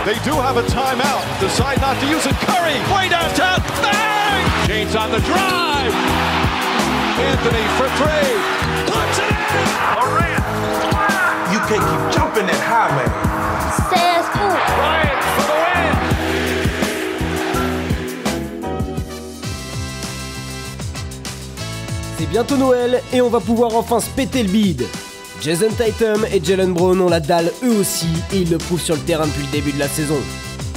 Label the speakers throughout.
Speaker 1: They do have a timeout. Decide not to use it. Curry, way downtown. Bang! James on the drive. Anthony for three. Puts it in. Durant.
Speaker 2: You can't keep jumping that high, man.
Speaker 3: Says who?
Speaker 1: Bryant for the win.
Speaker 4: C'est bientôt Noël et on va pouvoir enfin se péter le bide. Jason Tatum et Jaylen Brown ont la dalle eux aussi et ils le prouvent sur le terrain depuis le début de la saison.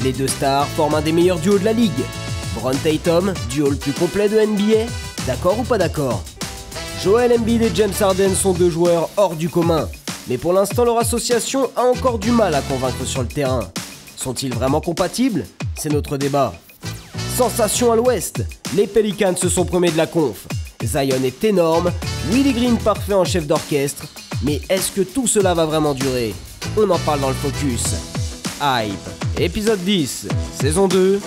Speaker 4: Les deux stars forment un des meilleurs duos de la ligue. Brown Tatum, duo le plus complet de NBA, d'accord ou pas d'accord? Joel Embiid et James Harden sont deux joueurs hors du commun, mais pour l'instant leur association a encore du mal à convaincre sur le terrain. Sont-ils vraiment compatibles? C'est notre débat. Sensation à l'ouest, les Pelicans se sont premiers de la conf. Zion est énorme, Willie Green parfait en chef d'orchestre, mais est-ce que tout cela va vraiment durer? On en parle dans le Focus. Hype, épisode 10, saison 2.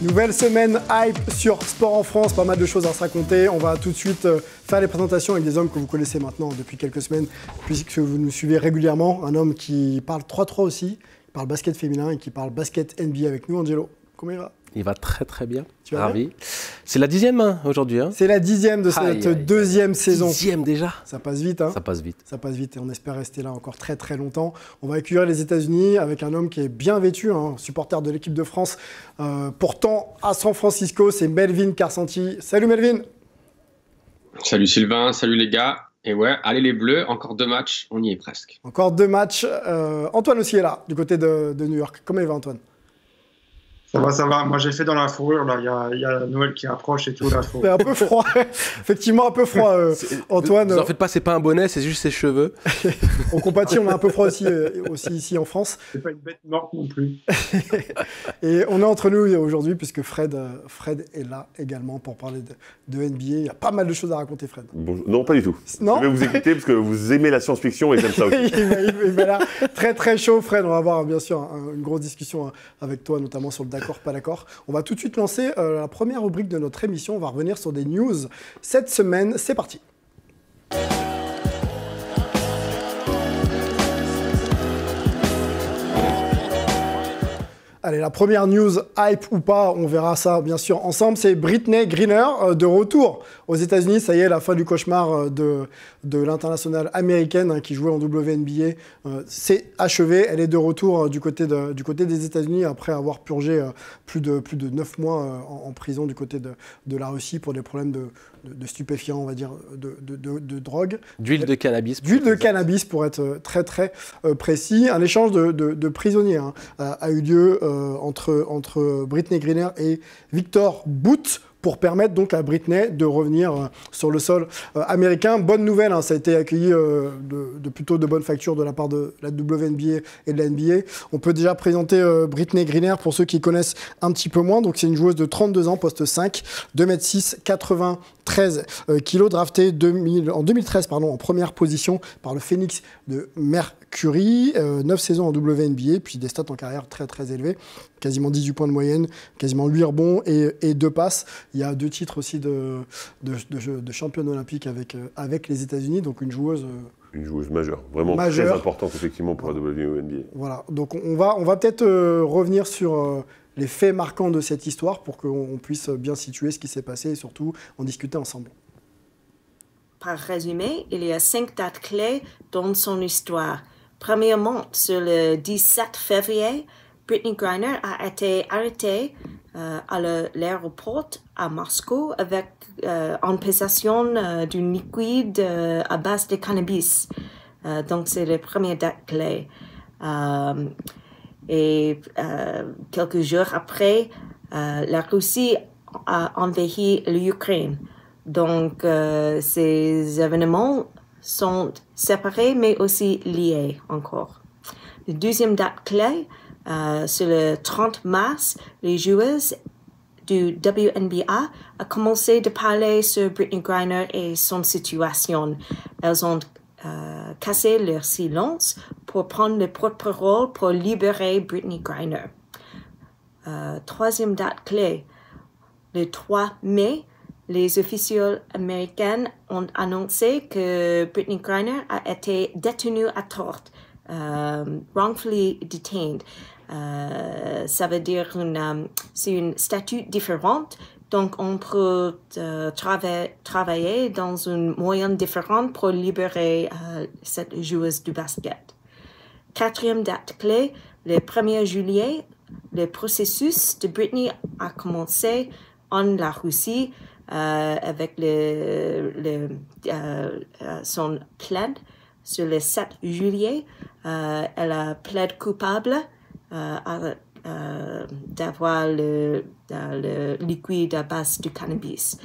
Speaker 5: Nouvelle semaine hype sur Sport en France, pas mal de choses à se raconter. On va tout de suite faire les présentations avec des hommes que vous connaissez maintenant depuis quelques semaines, puisque vous nous suivez régulièrement. Un homme qui parle 3-3 aussi, qui parle basket féminin et qui parle basket NBA avec nous. Angelo, comment il va?
Speaker 6: Il va très très bien,
Speaker 5: tu vas
Speaker 6: ravi.
Speaker 5: Bien
Speaker 6: c'est la 10e aujourd'hui. Hein.
Speaker 5: C'est la 10e de cette deuxième saison.
Speaker 6: 10e déjà.
Speaker 5: Ça passe vite. Hein.
Speaker 6: Ça passe vite.
Speaker 5: Ça passe vite et on espère rester là encore très très longtemps. On va accueillir les États-Unis avec un homme qui est bien vêtu, hein, supporter de l'équipe de France. Pourtant, à San Francisco, c'est Melvin Carsanti. Salut Melvin.
Speaker 7: Salut Sylvain, salut les gars. Et ouais, allez les Bleus, encore 2 matchs, on y est presque.
Speaker 5: Encore 2 matchs. Antoine aussi est là, du côté de New York. Comment il va Antoine?
Speaker 8: Ça va. Moi, j'ai fait dans la fourrure, là. Il y a Noël qui approche et tout, là.
Speaker 5: C'est un peu froid. Effectivement, un peu froid, Antoine.
Speaker 6: Vous en faites pas, c'est pas un bonnet, c'est juste ses cheveux.
Speaker 5: On compatit, on a un peu froid aussi ici en France.
Speaker 8: C'est pas une bête morte non plus.
Speaker 5: Et on est entre nous aujourd'hui, puisque Fred est là également pour parler de NBA. Il y a pas mal de choses à raconter, Fred.
Speaker 9: Bonjour. Non, pas du tout.
Speaker 5: Non,
Speaker 9: je vais vous écouter parce que vous aimez la science-fiction et j'aime ça aussi.
Speaker 5: il va là très très chaud, Fred. On va avoir bien sûr une grosse discussion avec toi, notamment sur le d'accord, pas d'accord. On va tout de suite lancer la première rubrique de notre émission. On va revenir sur des news cette semaine. C'est parti. Allez, la première news, hype ou pas, on verra ça bien sûr ensemble, c'est Brittney Griner de retour aux États-Unis. Ça y est, la fin du cauchemar de l'internationale américaine qui jouait en WNBA s'est achevée. Elle est de retour du côté des États-Unis après avoir purgé plus de 9 mois en prison du côté de la Russie pour des problèmes de stupéfiants, on va dire, de drogue.
Speaker 6: D'huile de cannabis.
Speaker 5: D'huile de cannabis, pour être très très précis. Un échange de prisonniers a eu lieu entre Brittney Griner et Victor Bout pour permettre donc à Brittney de revenir sur le sol américain. Bonne nouvelle, hein, ça a été accueilli de plutôt de bonne facture de la part de la WNBA et de la NBA. On peut déjà présenter Brittney Griner pour ceux qui connaissent un petit peu moins. Donc c'est une joueuse de 32 ans, poste 5, 2m6, 93 kg, draftée en 2013 en première position par le Phoenix de Mercury. 9 saisons en WNBA, puis des stats en carrière très très élevées. Quasiment 18 points de moyenne, quasiment 8 rebonds et 2 passes. Il y a 2 titres aussi de championne olympique avec les États-Unis, donc une joueuse
Speaker 9: majeure, vraiment très importante effectivement pour la WNBA.
Speaker 5: Voilà, donc on va peut-être revenir sur les faits marquants de cette histoire pour qu'on puisse bien situer ce qui s'est passé et surtout en discuter ensemble.
Speaker 10: Par résumé, il y a 5 dates clés dans son histoire. Premièrement, sur le 17 février, Brittney Griner a été arrêtée à l'aéroport à Moscou en possession d'un liquide à base de cannabis. Donc, c'est la première date clé. Et quelques jours après, la Russie a envahi l'Ukraine. Donc, ces événements sont séparés, mais aussi liés encore. La deuxième date clé, sur le 30 mars, les joueuses du WNBA ont commencé de parler sur Brittney Griner et son situation. Elles ont cassé leur silence pour prendre le porte-parole pour libérer Brittney Griner. Troisième date clé, le 3 mai, les officiels américains ont annoncé que Brittney Griner a été détenue à tort, wrongfully detained. Ça veut dire c'est une statut différente, donc on peut travailler dans un moyen différent pour libérer cette joueuse du basket. Quatrième date clé, le 1er juillet, le processus de Brittney a commencé en la Russie avec son plainte sur le 7 juillet. Elle a plaidé coupable d'avoir le liquide à base du cannabis.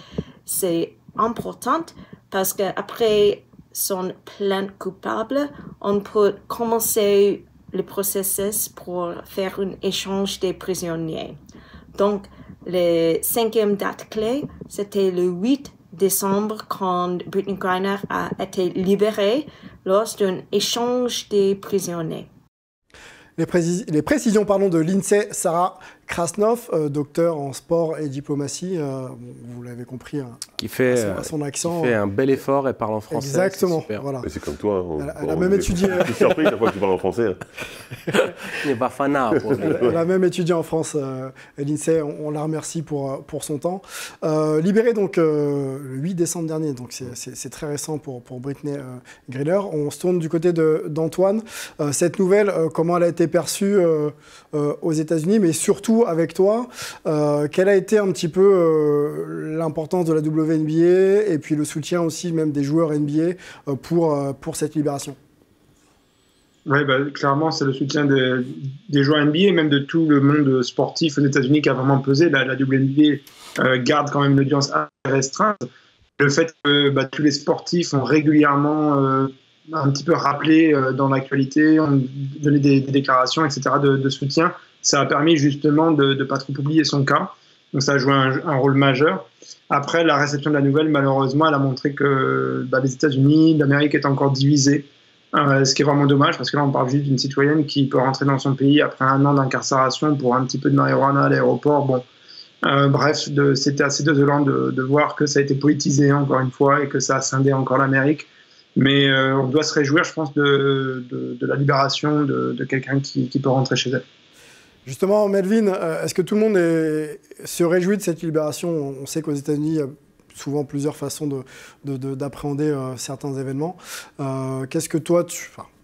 Speaker 10: C'est important parce qu'après son plainte coupable, on peut commencer le processus pour faire un échange des prisonniers. Donc, la 5e date clé, c'était le 8 décembre quand Brittney Griner a été libérée lors d'un échange des prisonniers.
Speaker 5: Les précisions de l'INSEE Sarah Krasnov, docteur en sport et diplomatie, vous l'avez compris,
Speaker 6: qui fait
Speaker 5: son accent.
Speaker 6: Qui fait un bel effort et parle en français.
Speaker 5: Exactement.
Speaker 9: Voilà. C'est comme toi.
Speaker 5: Elle a même étudié.
Speaker 9: Je suis surpris chaque fois que tu parles en français.
Speaker 5: Elle a même étudié en France. L'INSEE, on la remercie pour son temps. Libérée donc le 8 décembre dernier, donc c'est très récent pour Brittney Griner. On se tourne du côté d'Antoine. Cette nouvelle, comment elle a été perçue aux États-Unis, mais surtout avec toi, quelle a été un petit peu l'importance de la WNBA et puis le soutien aussi même des joueurs NBA pour cette libération?
Speaker 8: Oui, clairement, c'est le soutien des joueurs NBA et même de tout le monde sportif aux États-Unis qui a vraiment pesé. La WNBA garde quand même une audience assez restreinte. Le fait que tous les sportifs ont régulièrement un petit peu rappelé dans l'actualité, ont donné des déclarations, etc., de soutien, ça a permis justement de ne pas trop oublier son cas. Donc ça a joué un rôle majeur. Après, la réception de la nouvelle, malheureusement, elle a montré que les États-Unis, l'Amérique est encore divisée, ce qui est vraiment dommage, parce que là, on parle juste d'une citoyenne qui peut rentrer dans son pays après 1 an d'incarcération pour un petit peu de marijuana à l'aéroport. Bon, bref, c'était assez désolant de voir que ça a été politisé encore une fois et que ça a scindé encore l'Amérique. Mais on doit se réjouir, je pense, de la libération de quelqu'un qui peut rentrer chez elle.
Speaker 5: Justement, Melvin, est-ce que tout le monde se réjouit de cette libération? On sait qu'aux États-Unis, il y a souvent plusieurs façons d'appréhender certains événements. Qu'est-ce que toi,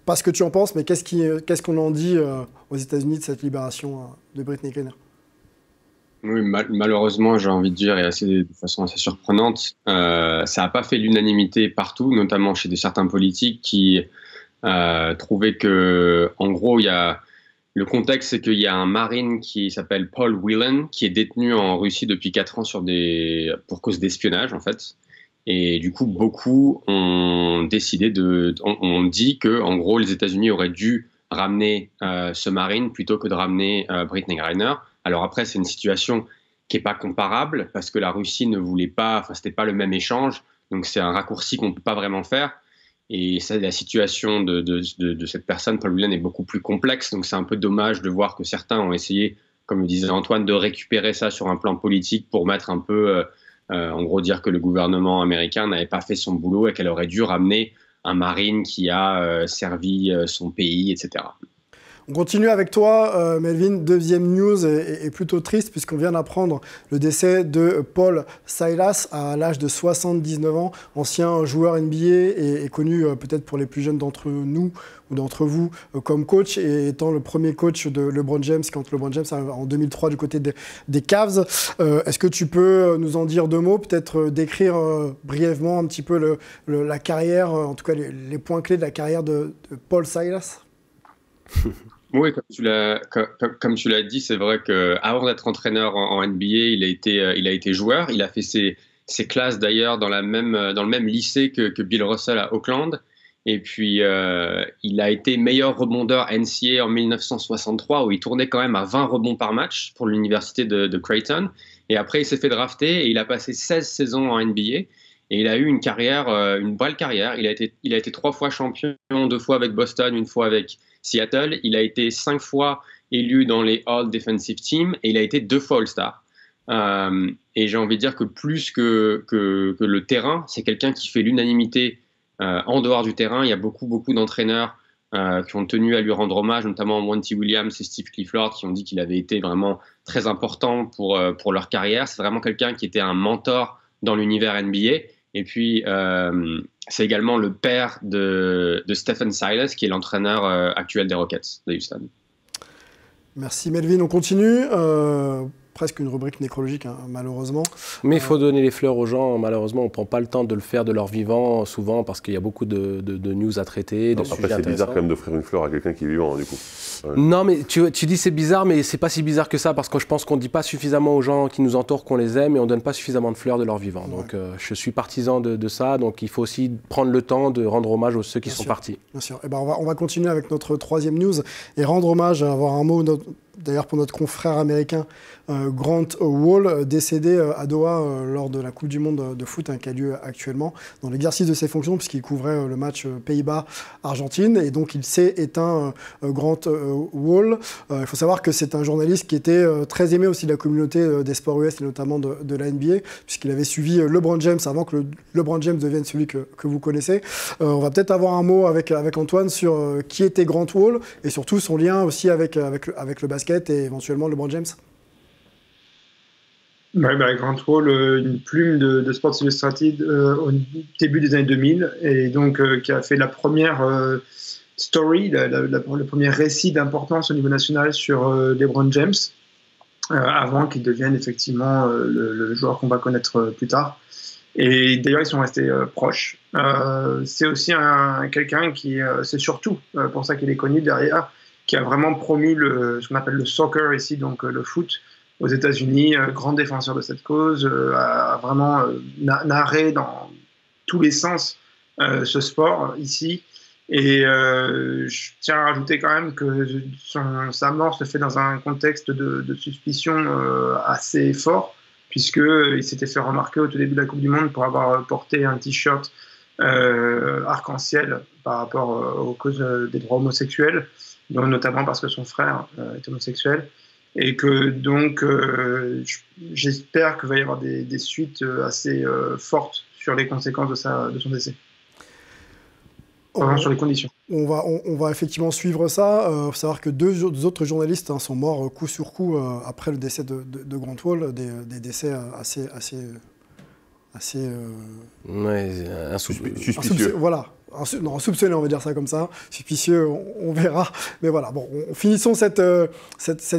Speaker 5: pas ce que tu en penses, mais qu'est-ce qu'on en dit aux États-Unis de cette libération de Brittney Griner?
Speaker 7: Oui, malheureusement, j'ai envie de dire, et de façon assez surprenante, ça n'a pas fait l'unanimité partout, notamment chez certains politiques qui trouvaient que, en gros, le contexte, c'est qu'il y a un Marine qui s'appelle Paul Whelan, qui est détenu en Russie depuis 4 ans pour cause d'espionnage, en fait. Et du coup, beaucoup ont décidé on dit que, en gros, les États-Unis auraient dû ramener ce Marine plutôt que de ramener Brittney Griner. Alors après, c'est une situation qui n'est pas comparable parce que la Russie ne voulait pas, c'était pas le même échange, donc c'est un raccourci qu'on ne peut pas vraiment faire. Et la situation de cette personne, Paul Whelan, est beaucoup plus complexe, donc c'est un peu dommage de voir que certains ont essayé, comme le disait Antoine, de récupérer ça sur un plan politique pour mettre un peu, en gros, dire que le gouvernement américain n'avait pas fait son boulot et qu'elle aurait dû ramener un Marine qui a servi son pays, etc.
Speaker 5: On continue avec toi, Melvin. Deuxième news est plutôt triste puisqu'on vient d'apprendre le décès de Paul Silas à l'âge de 79 ans, ancien joueur NBA et connu peut-être pour les plus jeunes d'entre nous ou d'entre vous comme coach et étant le premier coach de LeBron James quand LeBron James arrive en 2003 du côté des Cavs. Est-ce que tu peux nous en dire 2 mots, peut-être décrire brièvement un petit peu la carrière, en tout cas les points clés de la carrière de Paul Silas?
Speaker 7: Oui, comme tu l'as dit, c'est vrai qu'avant d'être entraîneur en NBA, il a été joueur. Il a fait ses classes d'ailleurs dans le même lycée que Bill Russell à Oakland. Et puis, il a été meilleur rebondeur NCAA en 1963, où il tournait quand même à 20 rebonds par match pour l'université de Creighton. Et après, il s'est fait drafter et il a passé 16 saisons en NBA. Et il a eu une belle carrière. Il a été 3 fois champion, 2 fois avec Boston, 1 fois avec Seattle. Il a été 5 fois élu dans les All Defensive Team et il a été 2 fois All-Star. Et j'ai envie de dire que plus que le terrain, c'est quelqu'un qui fait l'unanimité en dehors du terrain. Il y a beaucoup d'entraîneurs qui ont tenu à lui rendre hommage, notamment Monty Williams et Steve Clifford, qui ont dit qu'il avait été vraiment très important pour leur carrière. C'est vraiment quelqu'un qui était un mentor dans l'univers NBA. Et puis, c'est également le père de Stephen Silas, qui est l'entraîneur actuel des Rockets de Houston.
Speaker 5: Merci Melvin, on continue. Presque une rubrique nécrologique, hein, malheureusement.
Speaker 6: Mais il faut donner les fleurs aux gens. Malheureusement, on ne prend pas le temps de le faire de leur vivant, souvent, parce qu'il y a beaucoup de news à traiter.
Speaker 9: Non, après, c'est bizarre quand même d'offrir une fleur à quelqu'un qui est vivant, du coup. Ouais.
Speaker 6: Non, mais tu dis c'est bizarre, mais c'est pas si bizarre que ça, parce que je pense qu'on ne dit pas suffisamment aux gens qui nous entourent qu'on les aime, et on ne donne pas suffisamment de fleurs de leur vivant. Donc, je suis partisan de ça. Donc, il faut aussi prendre le temps de rendre hommage à ceux qui sont partis.
Speaker 5: Bien sûr. Et ben, on va continuer avec notre troisième news et rendre hommage, avoir un mot d'ailleurs pour notre confrère américain Grant Wall, décédé à Doha lors de la Coupe du Monde de foot qui a lieu actuellement, dans l'exercice de ses fonctions, puisqu'il couvrait le match Pays-Bas-Argentine. Et donc, il s'est éteint, Grant Wall. Il faut savoir que c'est un journaliste qui était très aimé aussi de la communauté des sports US, et notamment de la NBA, puisqu'il avait suivi LeBron James avant que LeBron James devienne celui que vous connaissez. On va peut-être avoir un mot avec Antoine sur qui était Grant Wall, et surtout son lien aussi avec le basket et éventuellement LeBron James.
Speaker 8: Grant Wall, une plume de Sports Illustrated au début des années 2000, et donc qui a fait la première story, le premier récit d'importance au niveau national sur LeBron James, avant qu'il devienne effectivement le joueur qu'on va connaître plus tard. Et d'ailleurs, ils sont restés proches. C'est aussi quelqu'un qui, c'est surtout pour ça qu'il est connu derrière, qui a vraiment promu ce qu'on appelle le soccer ici, donc le foot aux États-Unis, grand défenseur de cette cause, a vraiment narré dans tous les sens ce sport ici. Et je tiens à rajouter quand même que sa mort se fait dans un contexte de suspicion assez fort, puisqu'il s'était fait remarquer au tout début de la Coupe du Monde pour avoir porté un t-shirt arc-en-ciel par rapport aux causes des droits homosexuels, donc notamment parce que son frère est homosexuel. Et que donc, j'espère qu'il va y avoir des suites assez fortes sur les conséquences de son décès. Sur les conditions.
Speaker 5: On va effectivement suivre ça. Il faut savoir que deux autres journalistes sont morts coup sur coup après le décès de Grant Wall, des décès assez
Speaker 9: suspicieux.
Speaker 5: Voilà. Soupçonné, on va dire ça comme ça. Suspicieux, on verra. Mais voilà, bon, finissons cette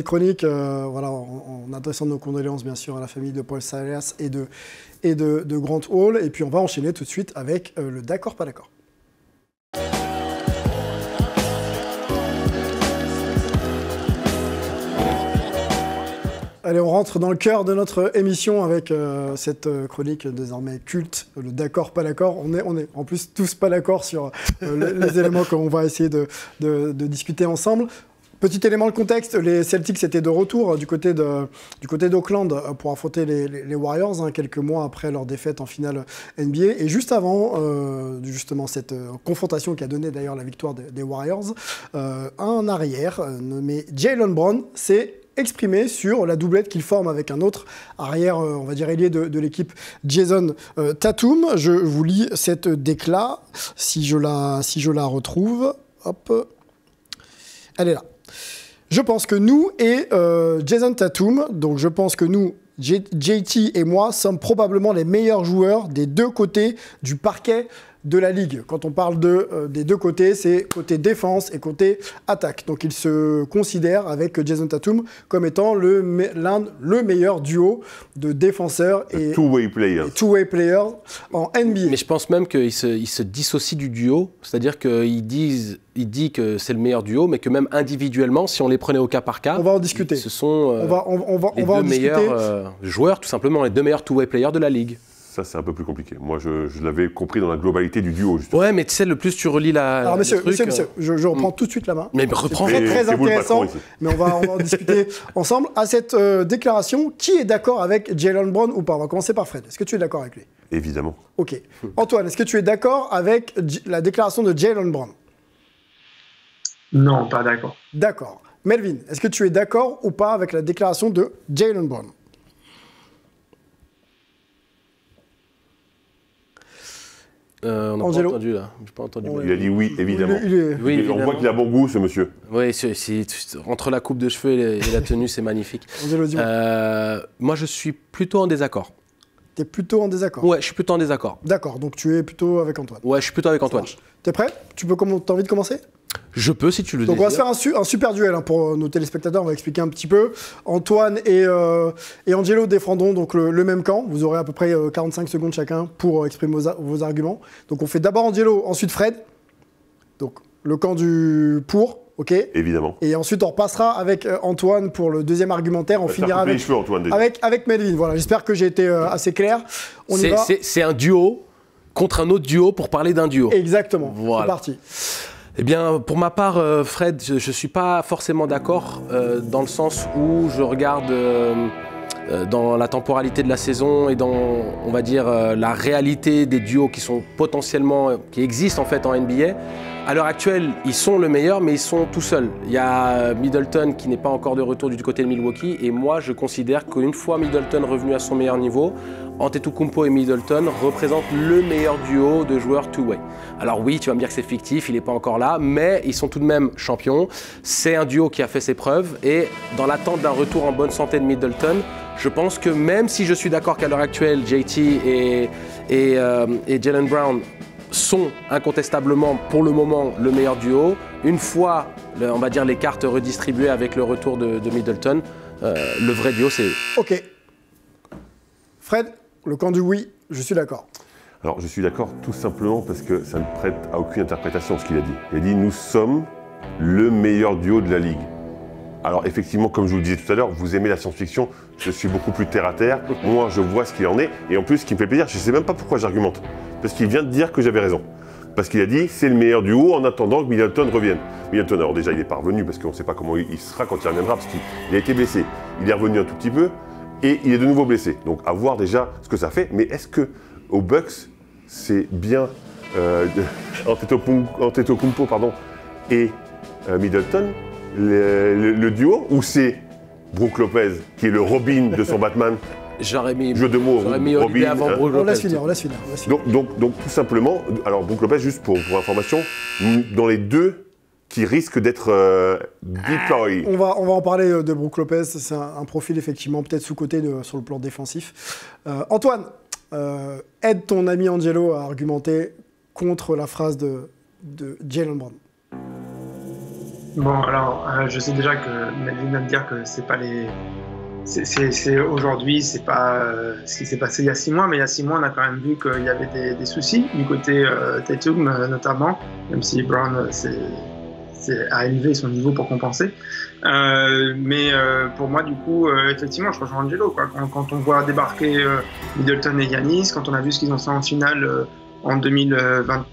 Speaker 5: chronique en adressant nos condoléances, bien sûr, à la famille de Paul Silas et de Grant Wall. Et puis, on va enchaîner tout de suite avec le d'accord, pas d'accord. Allez, on rentre dans le cœur de notre émission avec cette chronique désormais culte, le d'accord, pas d'accord. On est en plus tous pas d'accord sur les éléments qu'on va essayer de discuter ensemble. Petit élément de contexte, les Celtics étaient de retour du côté d'Auckland pour affronter les Warriors, quelques mois après leur défaite en finale NBA. Et juste avant justement cette confrontation qui a donné d'ailleurs la victoire des Warriors, un arrière nommé Jaylen Brown s'est exprimé sur la doublette qu'il forme avec un autre arrière, on va dire ailier de l'équipe, Jason Tatum. Je vous lis cette décla, si je la retrouve. Hop. Elle est là. Je pense que nous et Jason Tatum, donc je pense que nous, JT et moi, sommes probablement les meilleurs joueurs des deux côtés du parquet de la Ligue. Quand on parle des deux côtés, c'est côté défense et côté attaque. Donc il se considère avec Jason Tatum comme étant le meilleur duo de défenseurs et two-way players en NBA.
Speaker 6: Mais je pense même qu'il se dissocie du duo, c'est-à-dire qu'il dit que c'est le meilleur duo, mais que même individuellement, si on les prenait au cas par cas,
Speaker 5: on va en discuter.
Speaker 6: Ce sont les deux meilleurs joueurs, tout simplement, les deux meilleurs two-way players de la Ligue.
Speaker 9: Ça, c'est un peu plus compliqué. Moi, je l'avais compris dans la globalité du duo, justement.
Speaker 6: Ouais, mais tu sais, le plus tu relis
Speaker 5: Alors, monsieur, je reprends tout de suite la main.
Speaker 6: Mais reprends.
Speaker 5: C'est très intéressant, mais on va en discuter ensemble. À cette déclaration, qui est d'accord avec Jaylen Brown ou pas? On va commencer par Fred. Est-ce que tu es d'accord avec lui?
Speaker 9: Évidemment.
Speaker 5: Ok. Antoine, est-ce que tu es d'accord avec la déclaration de Jaylen Brown?
Speaker 8: Non, pas d'accord.
Speaker 5: D'accord. Melvin, est-ce que tu es d'accord ou pas avec la déclaration de Jaylen Brown?
Speaker 6: On n'a pas entendu là. Pas entendu.
Speaker 9: Il a dit oui, évidemment.
Speaker 6: Oui, évidemment.
Speaker 9: On voit qu'il a bon goût, ce monsieur.
Speaker 6: Oui, entre la coupe de cheveux et la tenue, c'est magnifique. Moi, je suis plutôt en désaccord.
Speaker 5: T'es plutôt en désaccord?
Speaker 6: Ouais, je suis plutôt en désaccord.
Speaker 5: D'accord, donc tu es plutôt avec Antoine.
Speaker 6: Ouais, je suis plutôt avec Antoine.
Speaker 5: T'es prêt? T'as envie de commencer?
Speaker 6: Je peux, si tu le désires.
Speaker 5: Donc on va se faire un super duel pour nos téléspectateurs, on va expliquer un petit peu. Antoine et Angelo défendront donc le même camp. Vous aurez à peu près 45 secondes chacun pour exprimer vos arguments. Donc on fait d'abord Angelo, ensuite Fred. Donc le camp du pour, ok?
Speaker 9: Évidemment.
Speaker 5: Et ensuite on repassera avec Antoine pour le deuxième argumentaire. On finira avec,
Speaker 9: cheveux, Antoine,
Speaker 5: avec Melvin. Voilà, j'espère que j'ai été assez clair.
Speaker 6: C'est un duo contre un autre duo pour parler d'un duo.
Speaker 5: Exactement,
Speaker 6: voilà.
Speaker 5: C'est parti.
Speaker 6: Eh bien, pour ma part, Fred, je ne suis pas forcément d'accord dans le sens où je regarde dans la temporalité de la saison et dans, on va dire, la réalité des duos qui existent en fait en NBA. À l'heure actuelle, ils sont le meilleur, mais ils sont tout seuls. Il y a Middleton qui n'est pas encore de retour du côté de Milwaukee, et moi, je considère qu'une fois Middleton revenu à son meilleur niveau, Antetokounmpo et Middleton représentent le meilleur duo de joueurs two-way. Alors oui, tu vas me dire que c'est fictif, il n'est pas encore là, mais ils sont tout de même champions. C'est un duo qui a fait ses preuves, et dans l'attente d'un retour en bonne santé de Middleton, je pense que même si je suis d'accord qu'à l'heure actuelle, JT et Jaylen Brown sont incontestablement pour le moment le meilleur duo. Une fois, on va dire, les cartes redistribuées avec le retour de Middleton, le vrai duo c'est...
Speaker 5: Ok. Fred, le camp du oui, je suis d'accord.
Speaker 9: Alors je suis d'accord tout simplement parce que ça ne prête à aucune interprétation ce qu'il a dit. Il a dit nous sommes le meilleur duo de la ligue. Alors effectivement, comme je vous le disais tout à l'heure, vous aimez la science-fiction, je suis beaucoup plus terre à terre. Moi je vois ce qu'il en est et en plus ce qui me fait plaisir, je ne sais même pas pourquoi j'argumente. Parce qu'il vient de dire que j'avais raison. Parce qu'il a dit c'est le meilleur duo en attendant que Middleton revienne. Middleton, alors déjà il n'est pas revenu parce qu'on ne sait pas comment il sera quand il reviendra parce qu'il a été blessé. Il est revenu un tout petit peu et il est de nouveau blessé. Donc à voir déjà ce que ça fait. Mais est-ce qu'aux Bucks c'est bien Antetokounmpo et Middleton le duo ou c'est Brook Lopez qui est le Robin de son Batman?
Speaker 6: J'aurais mis
Speaker 9: Robin
Speaker 6: avant Brook Lopez.
Speaker 5: On laisse finir.
Speaker 9: Donc tout simplement, alors Brook Lopez, juste pour information, dans les deux qui risquent d'être deployed.
Speaker 5: On va en parler de Brook Lopez, c'est un profil effectivement peut-être sous-coté sur le plan défensif. Antoine, aide ton ami Angelo à argumenter contre la phrase de Jaylen Brown.
Speaker 8: Bon, alors, je sais déjà que Melvin va me dire que c'est pas les... C'est aujourd'hui, c'est pas ce qui s'est passé il y a 6 mois, mais il y a 6 mois, on a quand même vu qu'il y avait des soucis du côté Tatum notamment, même si Brown a élevé son niveau pour compenser. Mais pour moi, du coup, effectivement, je rejoins Angelo, quoi. Quand on voit débarquer Middleton et Giannis, quand on a vu ce qu'ils ont fait en finale en 2021,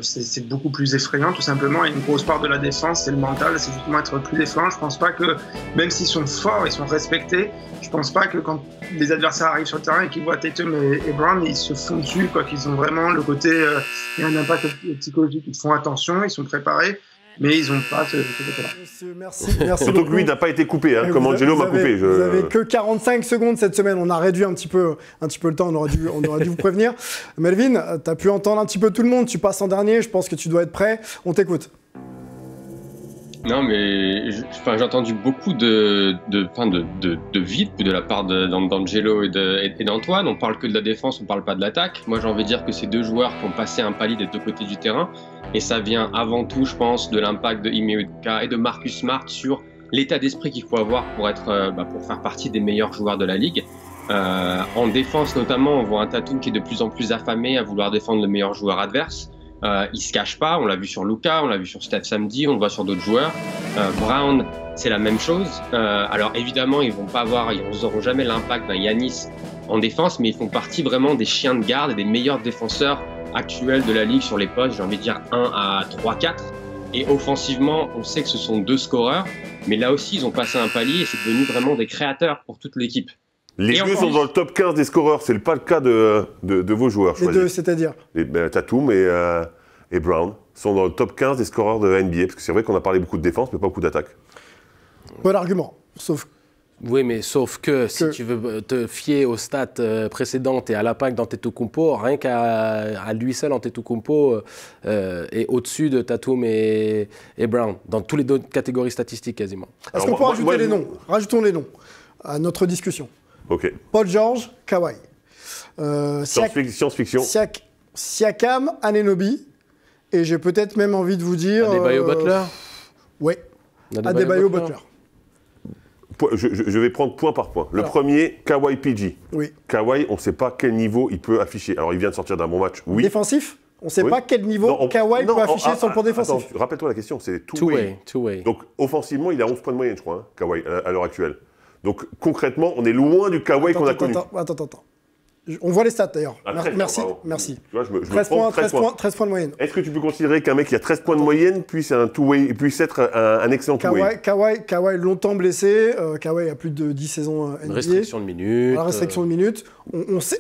Speaker 8: c'est beaucoup plus effrayant tout simplement, et une grosse part de la défense c'est le mental, c'est justement être plus effrayant. Je pense pas que, même s'ils sont forts, ils sont respectés, je pense pas que quand les adversaires arrivent sur le terrain et qu'ils voient Tatum et Brown, ils se font dessus, quoi, qu'ils ont vraiment le côté, il y a un impact psychologique, ils font attention, ils sont préparés, mais ils n'ont pas ce côté-là.
Speaker 5: Merci
Speaker 9: surtout
Speaker 5: beaucoup.
Speaker 9: que lui n'a pas été coupé, hein, comme Angelo m'a coupé.
Speaker 5: Vous avez que 45 secondes cette semaine, on a réduit un petit peu le temps, on aurait dû vous prévenir. Melvin, tu as pu entendre un petit peu tout le monde, tu passes en dernier, je pense que tu dois être prêt, on t'écoute.
Speaker 7: Non, mais j'ai entendu beaucoup de vide de la part d'Angelo et d'Antoine. On parle que de la défense, on parle pas de l'attaque. Moi, j'ai envie de dire que c'est deux joueurs qui ont passé un palier des deux côtés du terrain. Et ça vient avant tout, je pense, de l'impact de Ime Udoka et de Marcus Smart sur l'état d'esprit qu'il faut avoir pour faire partie des meilleurs joueurs de la ligue. En défense, notamment, on voit un Tatum qui est de plus en plus affamé à vouloir défendre le meilleur joueur adverse. Il se cache pas, on l'a vu sur Luka, on l'a vu sur Steph samedi, on le voit sur d'autres joueurs. Brown, c'est la même chose. Alors évidemment, ils n'auront jamais l'impact d'un Giannis en défense, mais ils font partie vraiment des chiens de garde et des meilleurs défenseurs actuels de la ligue sur les postes, j'ai envie de dire 1 à 3, 4. Et offensivement, on sait que ce sont deux scoreurs, mais là aussi, ils ont passé un palier et c'est devenu vraiment des créateurs pour toute l'équipe.
Speaker 9: Les deux sont dans le top 15 des scoreurs, c'est pas le cas de vos joueurs.
Speaker 5: Les deux, c'est-à-dire
Speaker 9: Tatum et Brown sont dans le top 15 des scoreurs de NBA, parce que c'est vrai qu'on a parlé beaucoup de défense, mais pas beaucoup d'attaque.
Speaker 5: Bon argument, sauf
Speaker 6: Oui, mais sauf que si tu veux te fier aux stats précédentes et à l'impact d'Antetokounmpo, rien qu'à lui seul, Antetokounmpo est au-dessus de Tatum et Brown, dans toutes les autres catégories statistiques quasiment.
Speaker 5: Est-ce qu'on peut rajouter les noms? Rajoutons les noms à notre discussion.
Speaker 9: Ok.
Speaker 5: Paul George, Kawhi.
Speaker 9: Science-fiction.
Speaker 5: Siakam, Anunoby. Et j'ai peut-être même envie de vous dire...
Speaker 6: Adebayo Butler.
Speaker 5: Oui. Adebayo Butler.
Speaker 9: Je vais prendre point par point. Le premier, Kawhi PG.
Speaker 5: Oui.
Speaker 9: Kawhi, on ne sait pas quel niveau il peut afficher. Alors, il vient de sortir d'un bon match, oui.
Speaker 5: Défensif? On ne sait pas quel niveau Kawhi peut afficher sur le plan défensif.
Speaker 9: Rappelle-toi la question, c'est two-way. Donc, offensivement, il a 11 points de moyenne, je crois, Kawhi, à l'heure actuelle. Donc, concrètement, on est loin du Kawhi qu'on a connu.
Speaker 5: Attends. On voit les stats d'ailleurs. Merci. Tu vois, 13 points de moyenne.
Speaker 9: Est-ce que tu peux considérer qu'un mec qui a 13 points de moyenne puisse être un excellent two-way?
Speaker 5: Kawhi longtemps blessé. Kawhi a plus de 10 saisons NBA.
Speaker 6: Restriction de minutes.
Speaker 5: Restriction de minutes.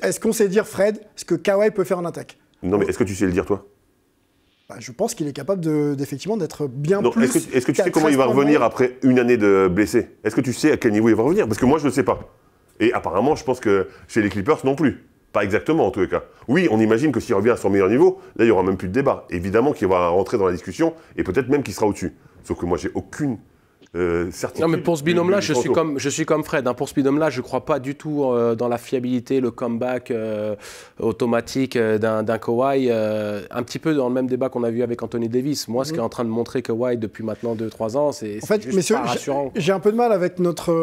Speaker 5: Est-ce qu'on sait dire, Fred, ce que Kawhi peut faire en attaque?
Speaker 9: Non, mais est-ce que tu sais le dire, toi?
Speaker 5: Je pense qu'il est capable effectivement d'être bien plus...
Speaker 9: Est-ce que tu sais comment il va revenir après une année de blessé? Est-ce que tu sais à quel niveau il va revenir? Parce que moi, je ne le sais pas. Et apparemment, je pense que chez les Clippers non plus. Pas exactement, en tous les cas. Oui, on imagine que s'il revient à son meilleur niveau, là, il n'y aura même plus de débat. Évidemment qu'il va rentrer dans la discussion et peut-être même qu'il sera au-dessus. Sauf que moi, j'ai aucune certitude.
Speaker 6: Non, mais pour ce binôme-là, je suis comme Fred. Pour ce binôme-là, je ne crois pas du tout dans la fiabilité, le comeback automatique d'un Kawhi. Un petit peu dans le même débat qu'on a vu avec Anthony Davis. Moi, ce qu'est en train de montrer Kawhi depuis maintenant 2-3 ans, c'est juste
Speaker 5: messieurs,
Speaker 6: pas rassurant.
Speaker 5: J'ai un peu de mal avec notre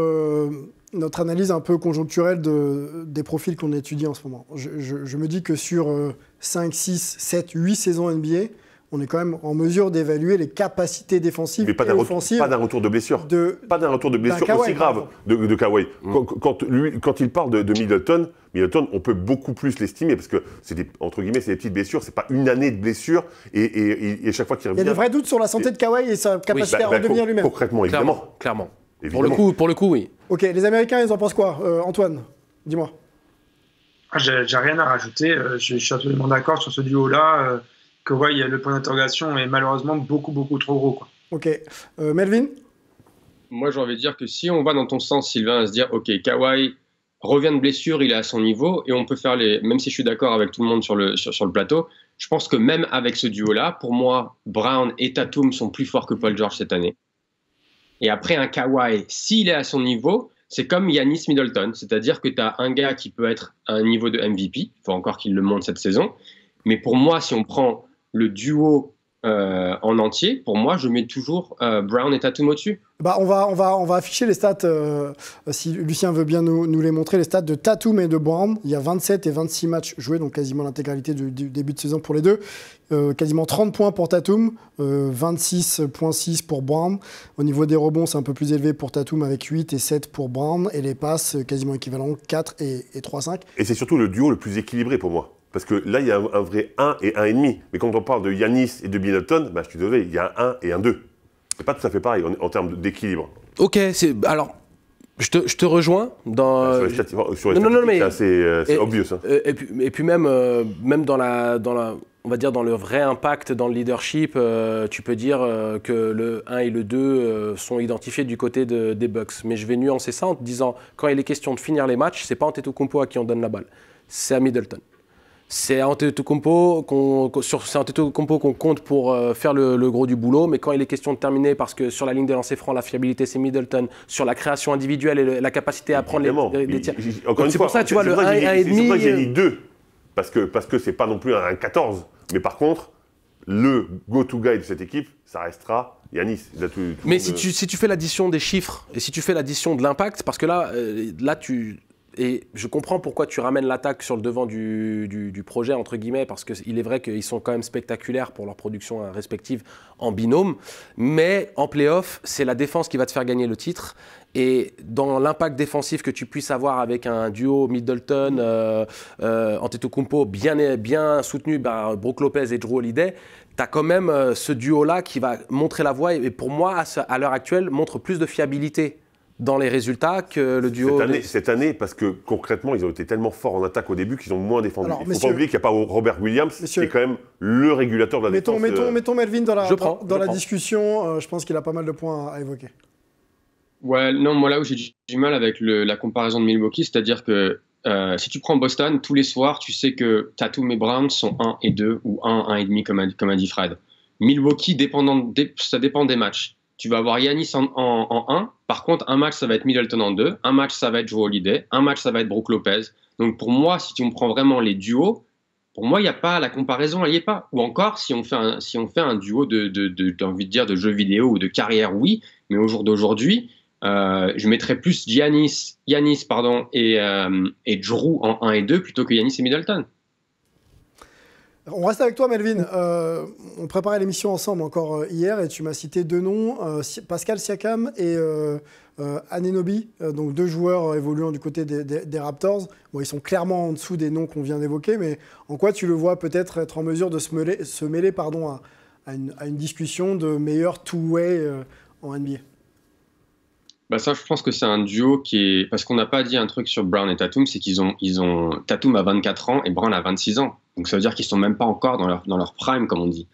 Speaker 5: analyse un peu conjoncturelle des profils qu'on étudie en ce moment. Je me dis que sur 5, 6, 7, 8 saisons NBA, on est quand même en mesure d'évaluer les capacités défensives et offensives.
Speaker 9: Pas d'un retour de blessure. Pas d'un retour de blessure aussi grave de Kawhi. Quand il parle de Middleton, on peut beaucoup plus l'estimer parce que c'est des petites blessures, c'est pas une année de blessure et chaque fois qu'il revient.
Speaker 5: Il y a des vrais doutes sur la santé de Kawhi et sa capacité à redevenir lui-même.
Speaker 9: Concrètement, évidemment.
Speaker 6: Clairement. Pour le coup, oui.
Speaker 5: Ok, les Américains, ils en pensent quoi? Antoine, dis-moi.
Speaker 8: J'ai rien à rajouter. Je suis absolument d'accord sur ce duo-là. Kawhi, le point d'interrogation est malheureusement beaucoup trop gros, quoi.
Speaker 5: Ok. Melvin?
Speaker 7: Moi, j'ai envie de dire que si on va dans ton sens, Sylvain, à se dire, ok, Kawhi revient de blessure, il est à son niveau, et on peut faire même si je suis d'accord avec tout le monde sur le plateau, je pense que même avec ce duo-là, pour moi, Brown et Tatum sont plus forts que Paul George cette année. Et après, un Kawhi, s'il est à son niveau, c'est comme Giannis Middleton, c'est-à-dire que tu as un gars qui peut être à un niveau de MVP, il faut encore qu'il le montre cette saison, mais pour moi, si on prend le duo en entier, pour moi, je mets toujours Brown et Tatum au-dessus.
Speaker 5: On va afficher les stats, si Lucien veut bien nous les montrer, les stats de Tatum et de Brown. Il y a 27 et 26 matchs joués, donc quasiment l'intégralité du début de saison pour les deux. Quasiment 30 points pour Tatum, 26,6 pour Brown. Au niveau des rebonds, c'est un peu plus élevé pour Tatum avec 8 et 7 pour Brown. Et les passes, quasiment équivalent, 4 et 3,5.
Speaker 9: Et c'est surtout le duo le plus équilibré pour moi. Parce que là, il y a un vrai 1 et 1,5. Mais quand on parle de Giannis et de Middleton, je suis désolé, il y a un 1 et un 2. C'est pas tout à fait pareil en termes d'équilibre.
Speaker 6: Ok, alors, je te rejoins dans...
Speaker 9: Sur les statistiques, c'est obvious. Hein.
Speaker 6: Et puis même dans on va dire dans le vrai impact dans le leadership, tu peux dire que le 1 et le 2 sont identifiés du côté des Bucks. Mais je vais nuancer ça en te disant, quand il est question de finir les matchs, c'est pas Antetokounmpo à qui on donne la balle, c'est à Middleton. C'est Antetokounmpo qu'on compte pour faire le gros du boulot, mais quand il est question de terminer, parce que sur la ligne des lancers francs, la fiabilité c'est Middleton, sur la création individuelle et la capacité à prendre les tirs.
Speaker 9: C'est pour ça, tu vois, le 1,5... C'est pour ça que j'ai mis 2, parce que c'est pas non plus un 14, mais par contre, le go-to guy de cette équipe, ça restera Giannis.
Speaker 6: Mais si tu fais l'addition des chiffres, et si tu fais l'addition de l'impact, parce que là tu... Et je comprends pourquoi tu ramènes l'attaque sur le devant du projet, entre guillemets, parce qu'il est vrai qu'ils sont quand même spectaculaires pour leur production respective en binôme. Mais en play-off, c'est la défense qui va te faire gagner le titre. Et dans l'impact défensif que tu puisses avoir avec un duo Middleton, Antetokounmpo bien soutenu par Brook Lopez et Jrue Holiday, tu as quand même ce duo-là qui va montrer la voie et pour moi, à l'heure actuelle, montre plus de fiabilité dans les résultats que le duo...
Speaker 9: Cette année, parce que concrètement, ils ont été tellement forts en attaque au début qu'ils ont moins défendu. Il ne faut pas oublier qu'il n'y a pas Robert Williams, qui est quand même le régulateur de la défense.
Speaker 5: Mettons Melvin dans la discussion. Je pense qu'il a pas mal de points à évoquer.
Speaker 7: Ouais, non, moi là où j'ai du mal avec la comparaison de Milwaukee, c'est-à-dire que si tu prends Boston, tous les soirs, tu sais que Tatum et Brown sont 1 et 2 ou 1, 1,5 comme a dit Fred. Milwaukee, ça dépend des matchs. Tu vas avoir Giannis en 1, par contre, un match, ça va être Middleton en 2, un match, ça va être Jrue Holiday, un match, ça va être Brook Lopez. Donc pour moi, si tu me prends vraiment les duos, pour moi, il n'y a pas la comparaison, elle n'y est pas. Ou encore, si on fait un duo j'ai envie de dire, de jeux vidéo ou de carrière, oui, mais au jour d'aujourd'hui, je mettrais plus Giannis et Jrue en 1 et 2 plutôt que Giannis et Middleton.
Speaker 5: On reste avec toi, Melvin. On préparait l'émission ensemble encore hier et tu m'as cité deux noms, Pascal Siakam et Anunoby, donc deux joueurs évoluant du côté des Raptors. Bon, ils sont clairement en dessous des noms qu'on vient d'évoquer, mais en quoi tu le vois peut-être être en mesure de se mêler à une discussion de meilleur two-way en NBA?
Speaker 7: Bah ça, je pense que c'est un duo qui est... Parce qu'on n'a pas dit un truc sur Brown et Tatum, c'est qu'ils ont... Tatum a 24 ans et Brown a 26 ans. Donc ça veut dire qu'ils sont même pas encore dans leur prime, comme on dit.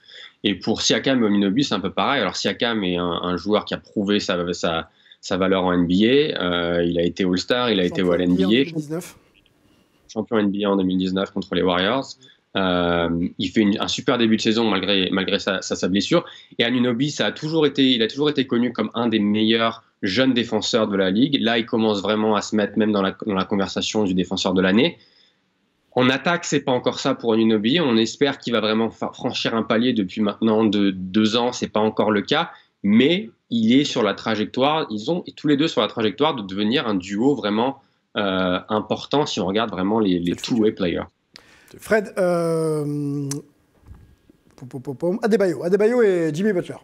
Speaker 7: Et pour Siakam et Anunoby, c'est un peu pareil. Alors Siakam est un joueur qui a prouvé sa valeur en NBA. Il a été All-Star, il a été All-NBA. Champion NBA en 2019 contre les Warriors. Il fait un super début de saison malgré sa blessure. Et Anunoby, il a toujours été connu comme un des meilleurs jeunes défenseurs de la ligue. Là, il commence vraiment à se mettre même dans la conversation du défenseur de l'année. En attaque, c'est pas encore ça pour Anunoby. On espère qu'il va vraiment franchir un palier depuis maintenant 2 ans. C'est pas encore le cas, mais il est sur la trajectoire. Ils sont tous les deux sur la trajectoire de devenir un duo vraiment important si on regarde vraiment les two-way players.
Speaker 5: Fred, Adebayo et Jimmy Butler.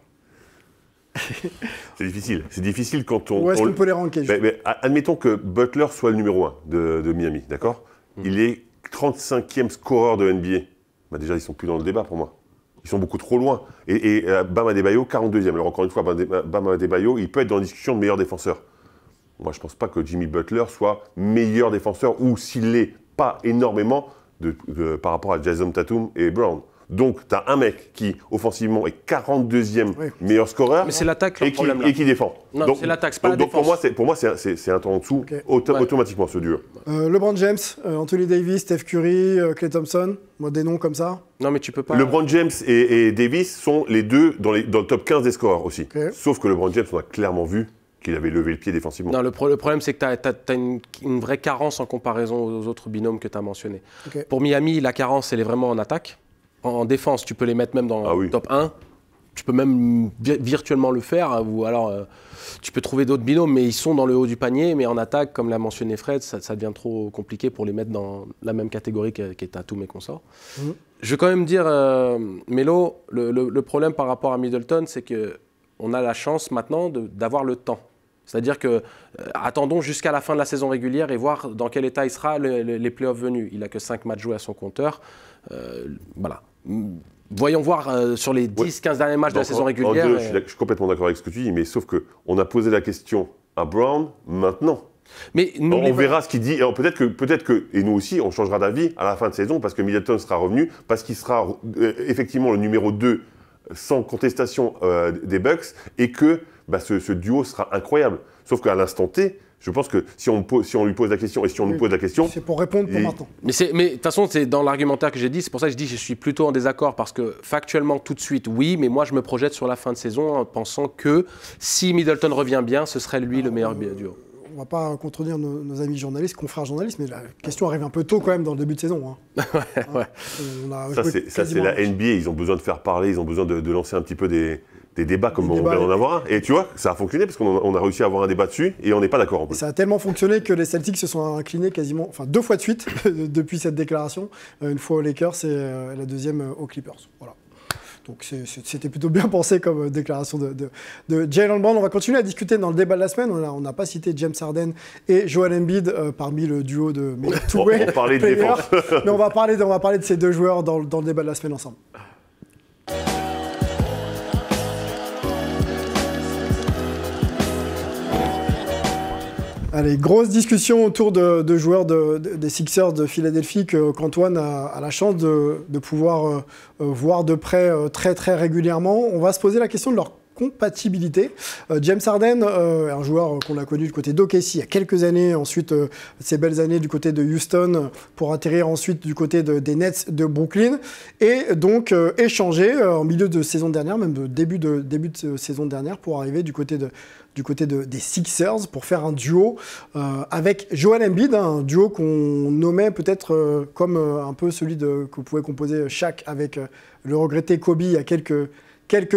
Speaker 9: C'est difficile quand on...
Speaker 5: Où est-ce qu'on peut les ranker?
Speaker 9: Admettons que Butler soit le numéro 1 de Miami, d'accord? Il est 35e scoreur de NBA. Bah déjà, ils sont plus dans le débat pour moi. Ils sont beaucoup trop loin. Et Bam Adebayo, 42e. Alors encore une fois, Bam Adebayo, il peut être dans la discussion de meilleur défenseur. Moi, je ne pense pas que Jimmy Butler soit meilleur défenseur, ou s'il l'est pas énormément par rapport à Jason Tatum et Brown. Donc, tu as un mec qui, offensivement, est 42e meilleur scoreur.
Speaker 6: Mais c'est l'attaque, le problème, là.
Speaker 9: Et qui défend.
Speaker 6: Non, c'est l'attaque, c'est pas la défense.
Speaker 9: Pour moi, c'est un temps en dessous, automatiquement, ce duo.
Speaker 5: LeBron James, Anthony Davis, Steph Curry, Klay Thompson, moi, des noms comme ça.
Speaker 6: Non, mais tu peux pas...
Speaker 9: LeBron James et Davis sont les deux dans le top 15 des scoreurs aussi. Sauf que LeBron James, on a clairement vu qu'il avait levé le pied défensivement. Non,
Speaker 6: le problème, c'est que tu as une vraie carence en comparaison aux autres binômes que tu as mentionnés. Pour Miami, la carence, elle est vraiment en attaque. En défense, tu peux les mettre même dans le top 1. Tu peux même virtuellement le faire. Ou alors, tu peux trouver d'autres binômes, mais ils sont dans le haut du panier. Mais en attaque, comme l'a mentionné Fred, ça devient trop compliqué pour les mettre dans la même catégorie qu'est Tatum et consorts. Je vais quand même dire, Mélo, le problème par rapport à Middleton, c'est qu'on a la chance maintenant d'avoir le temps. C'est-à-dire que attendons jusqu'à la fin de la saison régulière et voir dans quel état il sera les playoffs venus. Il n'a que 5 matchs joués à son compteur. Voilà. Voyons voir sur les 10-15 derniers matchs de la saison régulière.
Speaker 9: Je suis complètement d'accord avec ce que tu dis, mais sauf qu'on a posé la question à Brown maintenant.
Speaker 6: Mais
Speaker 9: on verra ce qu'il dit. Peut-être que, et nous aussi, on changera d'avis à la fin de saison parce que Middleton sera revenu, parce qu'il sera effectivement le numéro 2 sans contestation des Bucks et que ce duo sera incroyable. Sauf qu'à l'instant T, je pense que si on lui pose la question et si on nous pose la question...
Speaker 5: C'est pour répondre pour maintenant.
Speaker 6: Mais de toute façon, c'est dans l'argumentaire que j'ai dit, c'est pour ça que je dis que je suis plutôt en désaccord parce que factuellement, tout de suite, oui, mais moi, je me projette sur la fin de saison en pensant que si Middleton revient bien, ce serait lui le meilleur duo.
Speaker 5: On ne va pas contredire nos amis journalistes, confrères journalistes, mais la question arrive un peu tôt quand même dans le début de saison.
Speaker 9: Ça, c'est la NBA, ils ont besoin de faire parler, ils ont besoin de lancer un petit peu des débats comme on vient d'en avoir un. Et tu vois, ça a fonctionné parce qu'on a réussi à avoir un débat dessus et on n'est pas d'accord en plus.
Speaker 5: Ça a tellement fonctionné que les Celtics se sont inclinés quasiment, 2 fois de suite depuis cette déclaration. Une fois aux Lakers et la deuxième aux Clippers. Voilà. Donc c'était plutôt bien pensé comme déclaration de Jaylen Brown. On va continuer à discuter dans le débat de la semaine. On n'a pas cité James Harden et Joel Embiid parmi le duo de two-way players. Mais on va parler de ces deux joueurs dans le débat de la semaine ensemble. Allez, grosse discussion autour de joueurs des Sixers de Philadelphie qu'Antoine a la chance de pouvoir voir de près très très régulièrement. On va se poser la question de leur compatibilité. James Harden, un joueur qu'on a connu du côté d'OKC il y a quelques années, ensuite ses belles années du côté de Houston pour atterrir ensuite du côté des Nets de Brooklyn, et donc échangé en milieu de saison dernière, même de début de saison dernière, pour arriver du côté des Sixers pour faire un duo avec Joel Embiid, un duo qu'on nommait peut-être comme un peu celui que pouvait composer Shaq avec le regretté Kobe il y a quelques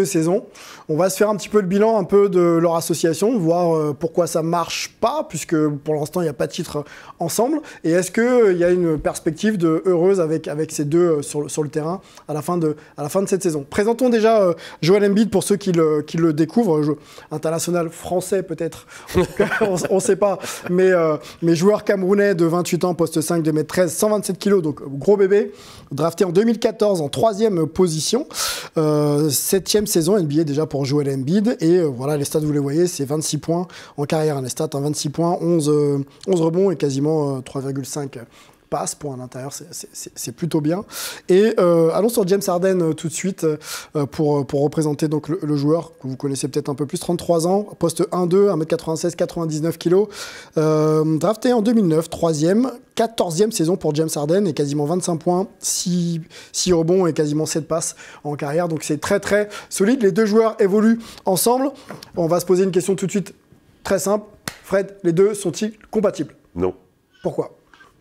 Speaker 5: saisons. On va se faire un petit peu le bilan un peu de leur association, voir pourquoi ça marche pas, puisque pour l'instant il n'y a pas de titre ensemble, et est-ce qu'il y a une perspective heureuse avec ces deux sur le terrain à la fin de cette saison. Présentons déjà Joel Embiid pour ceux qui le découvrent, international français peut-être, on ne sait pas, mais joueur camerounais de 28 ans, poste 5, 2m13, 127 kg, donc gros bébé, drafté en 2014 en 3e position, 7e saison NBA déjà pour Joel Embiid, et voilà, les stats vous les voyez, c'est 26 points en carrière, les stats, 26 points, 11 rebonds et quasiment 3,5 passes pour un intérieur, c'est plutôt bien. Et allons sur James Harden tout de suite pour représenter donc le joueur que vous connaissez peut-être un peu plus, 33 ans, poste 1-2, 1m96, 99 kg, drafté en 2009, 3e, 14e saison pour James Harden et quasiment 25 points, 6 rebonds et quasiment 7 passes en carrière. Donc c'est très très solide. Les deux joueurs évoluent ensemble. On va se poser une question tout de suite très simple. Fred, les deux sont-ils compatibles?
Speaker 9: Non.
Speaker 5: Pourquoi?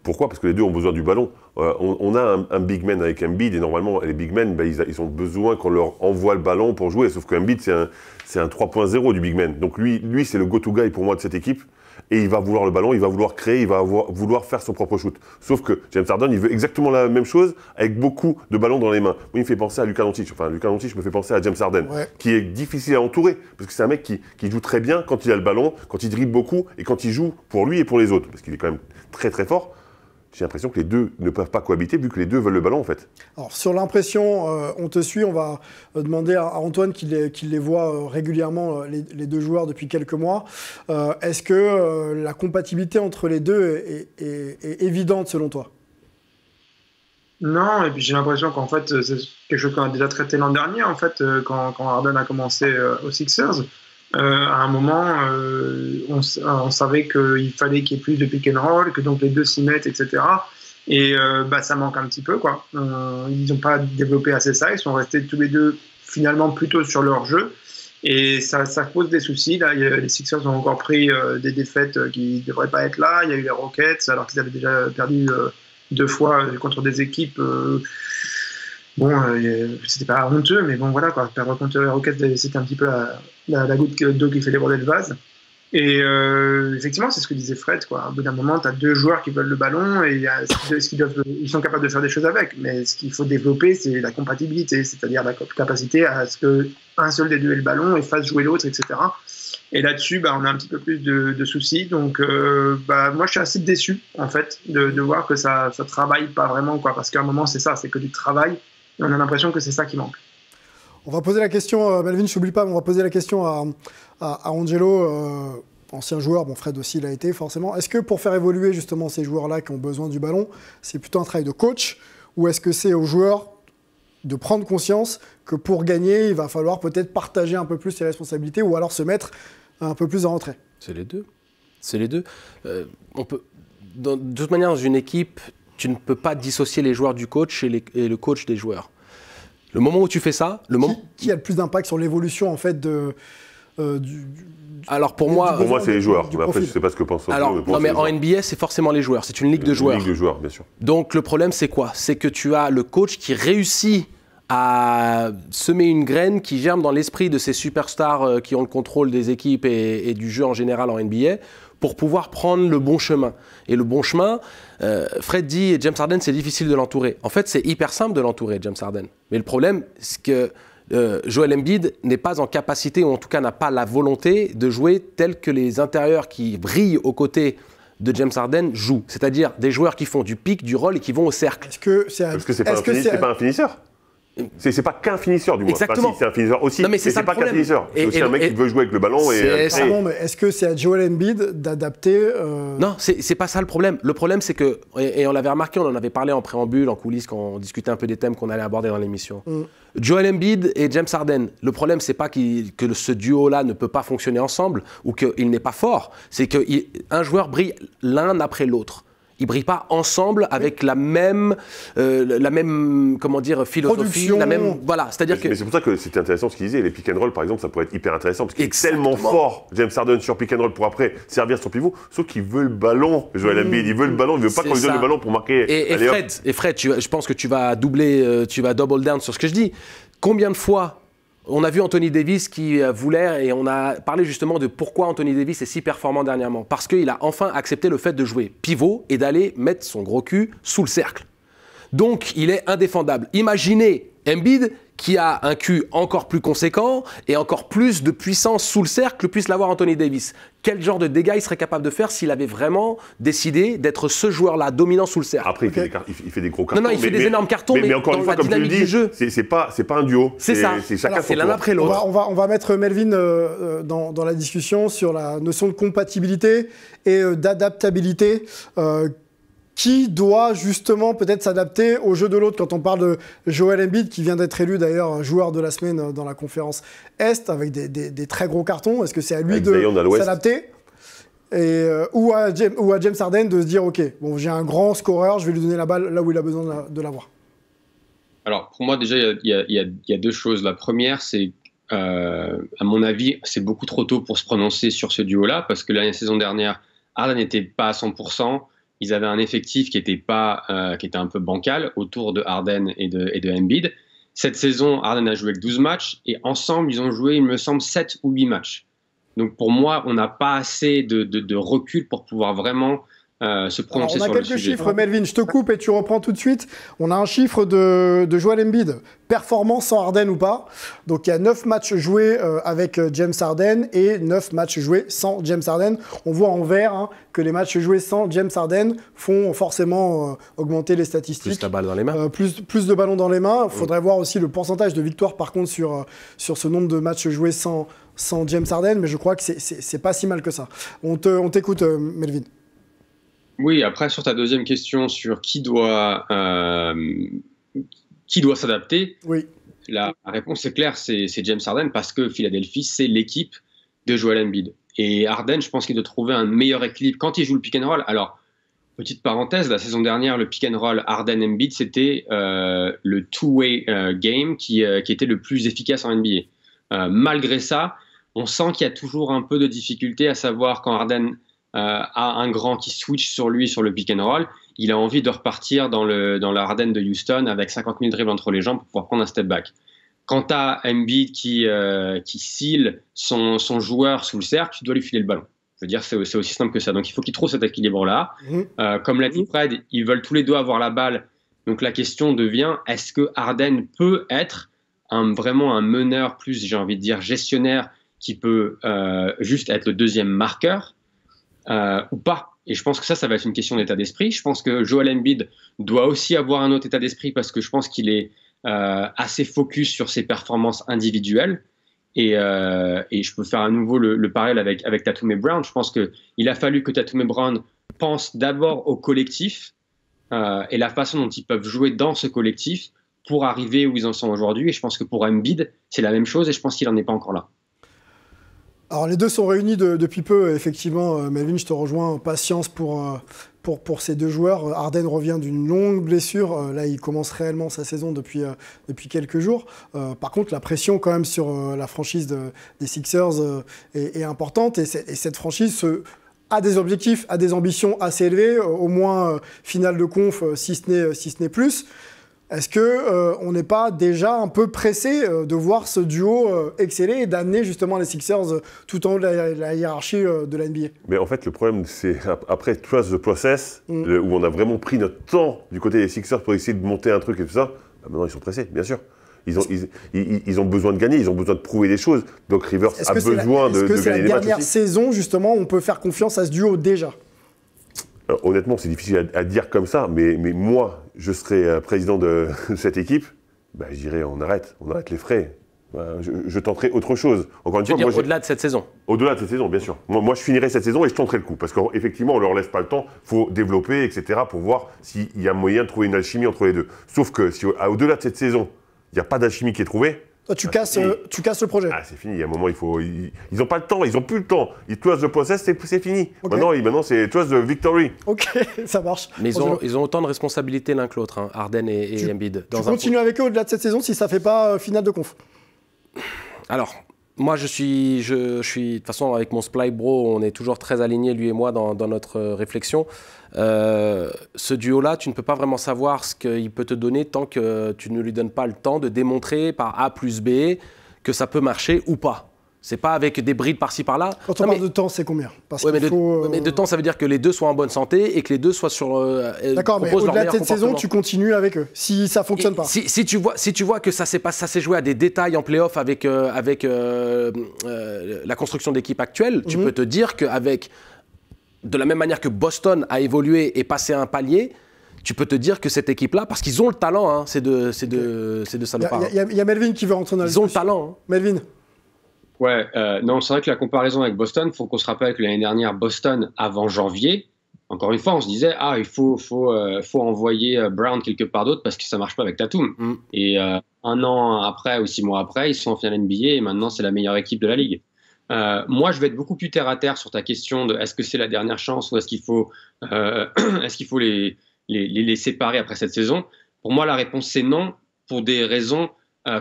Speaker 9: Parce que les deux ont besoin du ballon. On a un big man avec Embiid, et normalement, les big men, ils ont besoin qu'on leur envoie le ballon pour jouer. Sauf que Embiid, c'est un 3.0 du big man. Donc lui c'est le go-to guy pour moi de cette équipe. Et il va vouloir le ballon, il va vouloir créer, il va vouloir faire son propre shoot. Sauf que James Harden, il veut exactement la même chose avec beaucoup de ballons dans les mains. Moi, il me fait penser à Luka Doncic. Enfin, Luka Doncic me fait penser à James Harden, qui est difficile à entourer. Parce que c'est un mec qui joue très bien quand il a le ballon, quand il dribble beaucoup et quand il joue pour lui et pour les autres. Parce qu'il est quand même très très fort. J'ai l'impression que les deux ne peuvent pas cohabiter vu que les deux veulent le ballon en fait. Alors
Speaker 5: sur l'impression, on te suit, on va demander à Antoine qui les voit régulièrement, les deux joueurs depuis quelques mois. Est-ce que la compatibilité entre les deux est évidente selon toi?
Speaker 8: Non, et puis j'ai l'impression qu'en fait c'est quelque chose qu'on a déjà traité l'an dernier en fait, quand Harden a commencé aux Sixers. À un moment, on savait qu'il fallait qu'il y ait plus de pick and roll, que donc les deux s'y mettent, etc. Et ça manque un petit peu, quoi. Ils n'ont pas développé assez ça, ils sont restés tous les deux finalement plutôt sur leur jeu. Et ça pose des soucis. Là, les Sixers ont encore pris des défaites qui ne devraient pas être là. Il y a eu les Rockets, alors qu'ils avaient déjà perdu 2 fois contre des équipes... c'était pas honteux, mais bon, voilà, quoi. Perdre contre les Rockets, c'était un petit peu la goutte d'eau qui fait déborder le vase. Et effectivement, c'est ce que disait Fred, quoi. Au bout d'un moment, tu as 2 joueurs qui veulent le ballon et ils sont capables de faire des choses avec. Mais ce qu'il faut développer, c'est la compatibilité, c'est-à-dire la capacité à ce qu'un seul des deux ait le ballon et fasse jouer l'autre, etc. Et là-dessus, on a un petit peu plus de soucis. Donc, moi, je suis assez déçu, en fait, de voir que ça travaille pas vraiment, quoi. Parce qu'à un moment, c'est ça, c'est que du travail. Et on a l'impression que c'est ça qui manque.
Speaker 5: On va poser la question, Melvin, je n'oublie pas, mais on va poser la question à Angelo, ancien joueur, bon Fred aussi l'a été forcément. Est-ce que pour faire évoluer justement ces joueurs-là qui ont besoin du ballon, c'est plutôt un travail de coach, ou est-ce que c'est aux joueurs de prendre conscience que pour gagner, il va falloir peut-être partager un peu plus ses responsabilités, ou alors se mettre un peu plus en retrait?
Speaker 6: C'est les deux. C'est les deux. De toute manière, dans une équipe, tu ne peux pas dissocier les joueurs du coach et le coach des joueurs. Le moment où tu fais ça...
Speaker 5: Qui a le plus d'impact sur l'évolution en fait
Speaker 6: Alors pour moi,
Speaker 9: c'est les joueurs. Mais après, je ne sais pas ce que pense
Speaker 6: non, mais en NBA, c'est forcément les joueurs. C'est une ligue de joueurs.
Speaker 9: Une ligue de joueurs, bien sûr.
Speaker 6: Donc le problème, c'est quoi? C'est que tu as le coach qui réussit à semer une graine qui germe dans l'esprit de ces superstars qui ont le contrôle des équipes et du jeu en général en NBA pour pouvoir prendre le bon chemin. Et le bon chemin, Fred dit, James Harden, c'est difficile de l'entourer. En fait, c'est hyper simple de l'entourer, James Harden. Mais le problème, c'est que Joel Embiid n'est pas en capacité, ou en tout cas n'a pas la volonté de jouer tel que les intérieurs qui brillent aux côtés de James Harden jouent. C'est-à-dire des joueurs qui font du pick, du roll et qui vont au cercle.
Speaker 9: Parce que c'est pas un finisseur. C'est pas qu'un finisseur, du moins.
Speaker 6: Exactement.
Speaker 9: Enfin, si, c'est un finisseur aussi,
Speaker 6: non, mais
Speaker 9: c'est pas qu'un finisseur. C'est aussi un mec qui veut jouer avec le ballon.
Speaker 5: Mais est-ce que c'est à Joel Embiid d'adapter
Speaker 6: Non, c'est pas ça le problème. Le problème, c'est que, et on l'avait remarqué, on en avait parlé en préambule, en coulisses, quand on discutait un peu des thèmes qu'on allait aborder dans l'émission. Joel Embiid et James Harden, le problème, c'est pas que ce duo-là ne peut pas fonctionner ensemble ou qu'il n'est pas fort, c'est qu'un joueur brille l'un après l'autre. Ils ne brillent pas ensemble avec la même comment dire, philosophie, la même, voilà, c'est-à-dire que...
Speaker 9: Mais c'est pour ça que c'était intéressant ce qu'il disait, les pick and roll par exemple, ça pourrait être hyper intéressant, parce qu'il est tellement fort, James Harden sur pick and roll pour après servir son pivot, sauf qu'il veut le ballon, Joel Embiid, il veut le ballon, il ne veut pas qu'on lui donne le ballon pour marquer.
Speaker 6: Et Fred, je pense que tu vas doubler, tu vas double down sur ce que je dis. Combien de fois on a vu Anthony Davis qui voulait, et on a parlé justement de pourquoi Anthony Davis est si performant dernièrement. Parce qu'il a enfin accepté le fait de jouer pivot et d'aller mettre son gros cul sous le cercle. Donc, il est indéfendable. Imaginez Embiid qui a un cul encore plus conséquent et encore plus de puissance sous le cercle puisse l'avoir Anthony Davis. Quel genre de dégâts il serait capable de faire s'il avait vraiment décidé d'être ce joueur-là, dominant sous le cercle?
Speaker 9: Après, il fait des gros cartons.
Speaker 6: Non, il fait des énormes cartons, mais
Speaker 9: encore
Speaker 6: dans
Speaker 9: une fois,
Speaker 6: la
Speaker 9: comme tu le
Speaker 6: dynamique du jeu.
Speaker 9: dis, c'est pas un duo.
Speaker 6: C'est ça. C'est l'un après l'autre.
Speaker 5: On va mettre Melvin dans la discussion sur la notion de compatibilité et d'adaptabilité. Qui doit justement peut-être s'adapter au jeu de l'autre quand on parle de Joel Embiid, qui vient d'être élu d'ailleurs joueur de la semaine dans la conférence Est, avec des très gros cartons. Est-ce que c'est à lui de s'adapter ou à James Harden de se dire, OK, bon, j'ai un grand scoreur, je vais lui donner la balle là où il a besoin de l'avoir?
Speaker 7: Alors, pour moi, déjà, il y a deux choses. La première, c'est, à mon avis, c'est beaucoup trop tôt pour se prononcer sur ce duo-là, parce que la saison dernière, Harden n'était pas à 100%. Ils avaient un effectif qui était un peu bancal autour de Harden et de Embiid. Cette saison, Harden a joué que 12 matchs et ensemble, ils ont joué, il me semble, 7 ou 8 matchs. Donc pour moi, on n'a pas assez de recul pour pouvoir vraiment se prononcer sur le sujet.
Speaker 5: On a quelques chiffres, Melvin, je te coupe et tu reprends tout de suite. On a un chiffre de Joel Embiid, performance sans Harden ou pas. Donc il y a 9 matchs joués avec James Harden et 9 matchs joués sans James Harden. On voit en vert que les matchs joués sans James Harden font forcément augmenter les statistiques.
Speaker 6: Plus la balle dans les mains.
Speaker 5: Plus de ballons dans les mains. Il faudrait voir aussi le pourcentage de victoires par contre sur ce nombre de matchs joués sans James Harden, mais je crois que c'est pas si mal que ça. On t'écoute, Melvin.
Speaker 7: Oui, après, sur ta deuxième question sur qui doit s'adapter,
Speaker 5: oui.
Speaker 7: La réponse est claire, c'est James Harden, parce que Philadelphie, c'est l'équipe de Joel Embiid. Et Harden, je pense qu'il doit trouver un meilleur équilibre quand il joue le pick and roll. Alors, petite parenthèse, la saison dernière, le pick and roll Harden-Embiid, c'était le two-way game qui était le plus efficace en NBA. Malgré ça, on sent qu'il y a toujours un peu de difficulté à savoir quand Harden a un grand qui switch sur lui sur le pick and roll, il a envie de repartir dans la Harden de Houston avec 50 000 dribbles entre les jambes pour pouvoir prendre un step back. Quand tu as Embiid qui seal son joueur sous le cercle, tu dois lui filer le ballon. Je veux dire, c'est aussi simple que ça. Donc il faut qu'il trouve cet équilibre-là. Comme l'a dit Fred, ils veulent tous les deux avoir la balle. Donc la question devient, est-ce que Harden peut être vraiment un meneur plus, j'ai envie de dire, gestionnaire qui peut juste être le deuxième marqueur ou pas. Et je pense que ça va être une question d'état d'esprit. Je pense que Joel Embiid doit aussi avoir un autre état d'esprit parce que je pense qu'il est assez focus sur ses performances individuelles. Et je peux faire à nouveau le parallèle avec Tatum et Brown. Je pense qu'il a fallu que Tatum et Brown pensent d'abord au collectif et la façon dont ils peuvent jouer dans ce collectif pour arriver où ils en sont aujourd'hui. Et je pense que pour Embiid, c'est la même chose et je pense qu'il n'en est pas encore là.
Speaker 5: Alors les deux sont réunis depuis peu, effectivement. Melvin, je te rejoins, patience pour ces deux joueurs. Harden revient d'une longue blessure. Là, il commence réellement sa saison depuis quelques jours. Par contre, la pression quand même sur la franchise des Sixers est importante. Et cette franchise a des objectifs, a des ambitions assez élevées, au moins finale de conf, si ce n'est plus. Est-ce qu'on n'est pas déjà un peu pressé de voir ce duo exceller et d'amener justement les Sixers tout en haut de la hiérarchie de la NBA? Mais
Speaker 9: en fait, le problème, c'est après trust the process, où on a vraiment pris notre temps du côté des Sixers pour essayer de monter un truc et tout ça, maintenant ils sont pressés, bien sûr. Ils ont besoin de gagner, ils ont besoin de prouver des choses. Donc Rivers a besoin de gagner des matchs. Est-ce que c'est la dernière saison,
Speaker 5: justement, où on peut faire confiance à ce duo déjà?
Speaker 9: Alors, honnêtement, c'est difficile à dire comme ça, mais moi, je serais président de cette équipe, je dirais on arrête les frais. Je tenterai autre chose. Encore une fois, moi,
Speaker 6: au-delà de cette saison.
Speaker 9: Au-delà de cette saison, bien sûr. Moi, je finirai cette saison et je tenterai le coup. Parce qu'effectivement, on ne leur laisse pas le temps. Il faut développer, etc. pour voir s'il y a moyen de trouver une alchimie entre les deux. Sauf que si au-delà de cette saison, il n'y a pas d'alchimie qui est trouvée.
Speaker 5: Toi, tu casses le projet.
Speaker 9: Ah, c'est fini. Il y a un moment, ils n'ont pas le temps. Ils n'ont plus le temps. Ils trust the process, c'est fini. Okay. Maintenant, c'est trust the victory.
Speaker 5: Ok, ça marche.
Speaker 6: Mais ils ont autant de responsabilités l'un que l'autre, hein, Harden et Embiid.
Speaker 5: Tu continues avec eux au-delà de cette saison si ça ne fait pas finale de conf.
Speaker 6: Alors, moi, je suis de toute façon, avec mon Sply Bro, on est toujours très alignés, lui et moi, dans notre réflexion. Ce duo-là, tu ne peux pas vraiment savoir ce qu'il peut te donner tant que tu ne lui donnes pas le temps de démontrer par A plus B que ça peut marcher ou pas. C'est pas avec des brides par-ci par-là.
Speaker 5: Quand on parle de temps, c'est combien?
Speaker 6: Mais de temps, ça veut dire que les deux soient en bonne santé et que les deux soient sur.
Speaker 5: D'accord, mais au-delà de cette saison, tu continues avec eux. Si ça fonctionne pas.
Speaker 6: Si tu vois que ça s'est joué à des détails en play-off avec la construction d'équipe actuelle, tu peux te dire qu'avec de la même manière que Boston a évolué et passé un palier. Tu peux te dire que cette équipe-là, parce qu'ils ont le talent, hein, c'est de salopards.
Speaker 5: Il y a Melvin qui veut rentrer dans la discussion.
Speaker 6: Ils ont le talent. Hein.
Speaker 5: Melvin.
Speaker 7: Ouais, non, c'est vrai que la comparaison avec Boston, il faut qu'on se rappelle que l'année dernière, Boston, avant janvier, encore une fois, on se disait, il faut envoyer Brown quelque part d'autre parce que ça ne marche pas avec Tatum. Et 1 an après ou 6 mois après, ils sont en finale NBA et maintenant, c'est la meilleure équipe de la Ligue. Moi, je vais être beaucoup plus terre à terre sur ta question de est-ce que c'est la dernière chance ou est-ce qu'il faut les séparer après cette saison. Pour moi, la réponse, c'est non, pour des raisons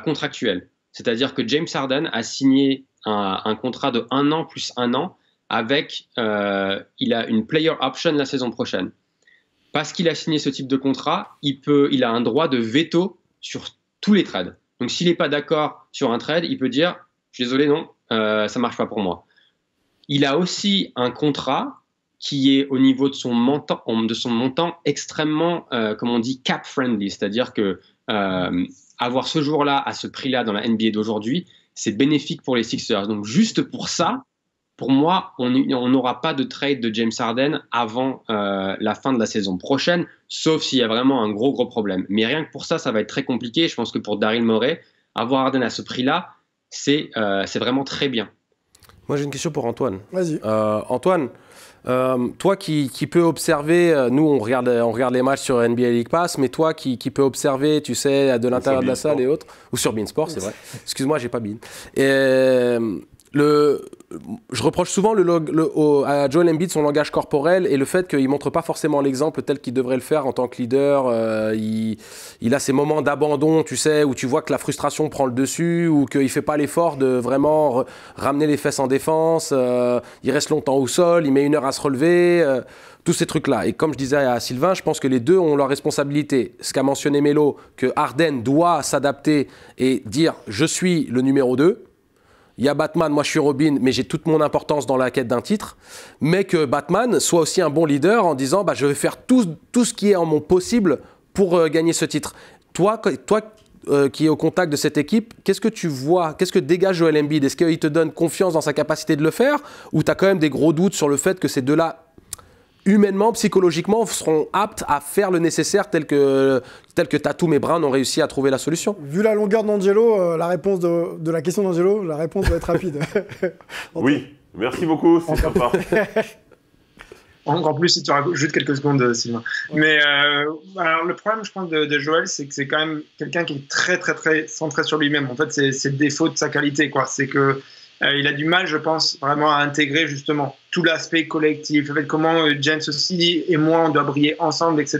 Speaker 7: contractuelles. C'est-à-dire que James Harden a signé un contrat de 1 an plus 1 an avec, il a une player option la saison prochaine. Parce qu'il a signé ce type de contrat, il a un droit de veto sur tous les trades. Donc, s'il n'est pas d'accord sur un trade, il peut dire « Je suis désolé, non, ça ne marche pas pour moi ». Il a aussi un contrat qui est au niveau de son montant extrêmement, comme on dit, cap-friendly. C'est-à-dire que avoir ce jour-là à ce prix-là dans la NBA d'aujourd'hui, c'est bénéfique pour les Sixers. Donc, juste pour ça, pour moi, on n'aura pas de trade de James Harden avant la fin de la saison prochaine, sauf s'il y a vraiment un gros problème. Mais rien que pour ça, ça va être très compliqué. Je pense que pour Daryl Morey, avoir Harden à ce prix-là, c'est vraiment très bien.
Speaker 6: Moi, j'ai une question pour Antoine.
Speaker 5: Vas-y.
Speaker 6: Antoine, toi qui peux observer, nous on regarde les matchs sur NBA League Pass, mais toi qui peux observer, tu sais, de l'intérieur de la salle et autres, ou sur Beansport, c'est vrai. Excuse-moi, j'ai pas Bean. Je reproche souvent à Joel Embiid son langage corporel et le fait qu'il ne montre pas forcément l'exemple tel qu'il devrait le faire en tant que leader. Il a ces moments d'abandon, tu sais, où tu vois que la frustration prend le dessus ou qu'il ne fait pas l'effort de vraiment ramener les fesses en défense. Il reste longtemps au sol, il met 1 heure à se relever. Tous ces trucs-là. Et comme je disais à Sylvain, je pense que les deux ont leur responsabilité. Ce qu'a mentionné Melo, que Harden doit s'adapter et dire « je suis le numéro 2 ». Il y a Batman, moi je suis Robin, mais j'ai toute mon importance dans la quête d'un titre. Mais que Batman soit aussi un bon leader en disant je vais faire tout ce qui est en mon possible pour gagner ce titre. Toi qui es au contact de cette équipe, qu'est-ce que tu vois? Qu'est-ce que dégage Joel Embiid? Est-ce qu'il te donne confiance dans sa capacité de le faire? Ou tu as quand même des gros doutes sur le fait que ces deux-là, humainement, psychologiquement, seront aptes à faire le nécessaire tel que Tatum et Brown ont réussi à trouver la solution?
Speaker 5: Vu la longueur d'Angelo, la réponse de la question d'Angelo, la réponse doit être rapide.
Speaker 9: Oui, merci beaucoup, c'est sympa.
Speaker 8: En plus, si tu rajoutes quelques secondes, Sylvain. Mais alors, le problème, je pense, de Joel, c'est que c'est quand même quelqu'un qui est très, très, très centré sur lui-même. En fait, c'est le défaut de sa qualité, quoi. C'est que il a du mal, je pense, vraiment à intégrer justement tout l'aspect collectif, le fait comment James aussi et moi, on doit briller ensemble, etc.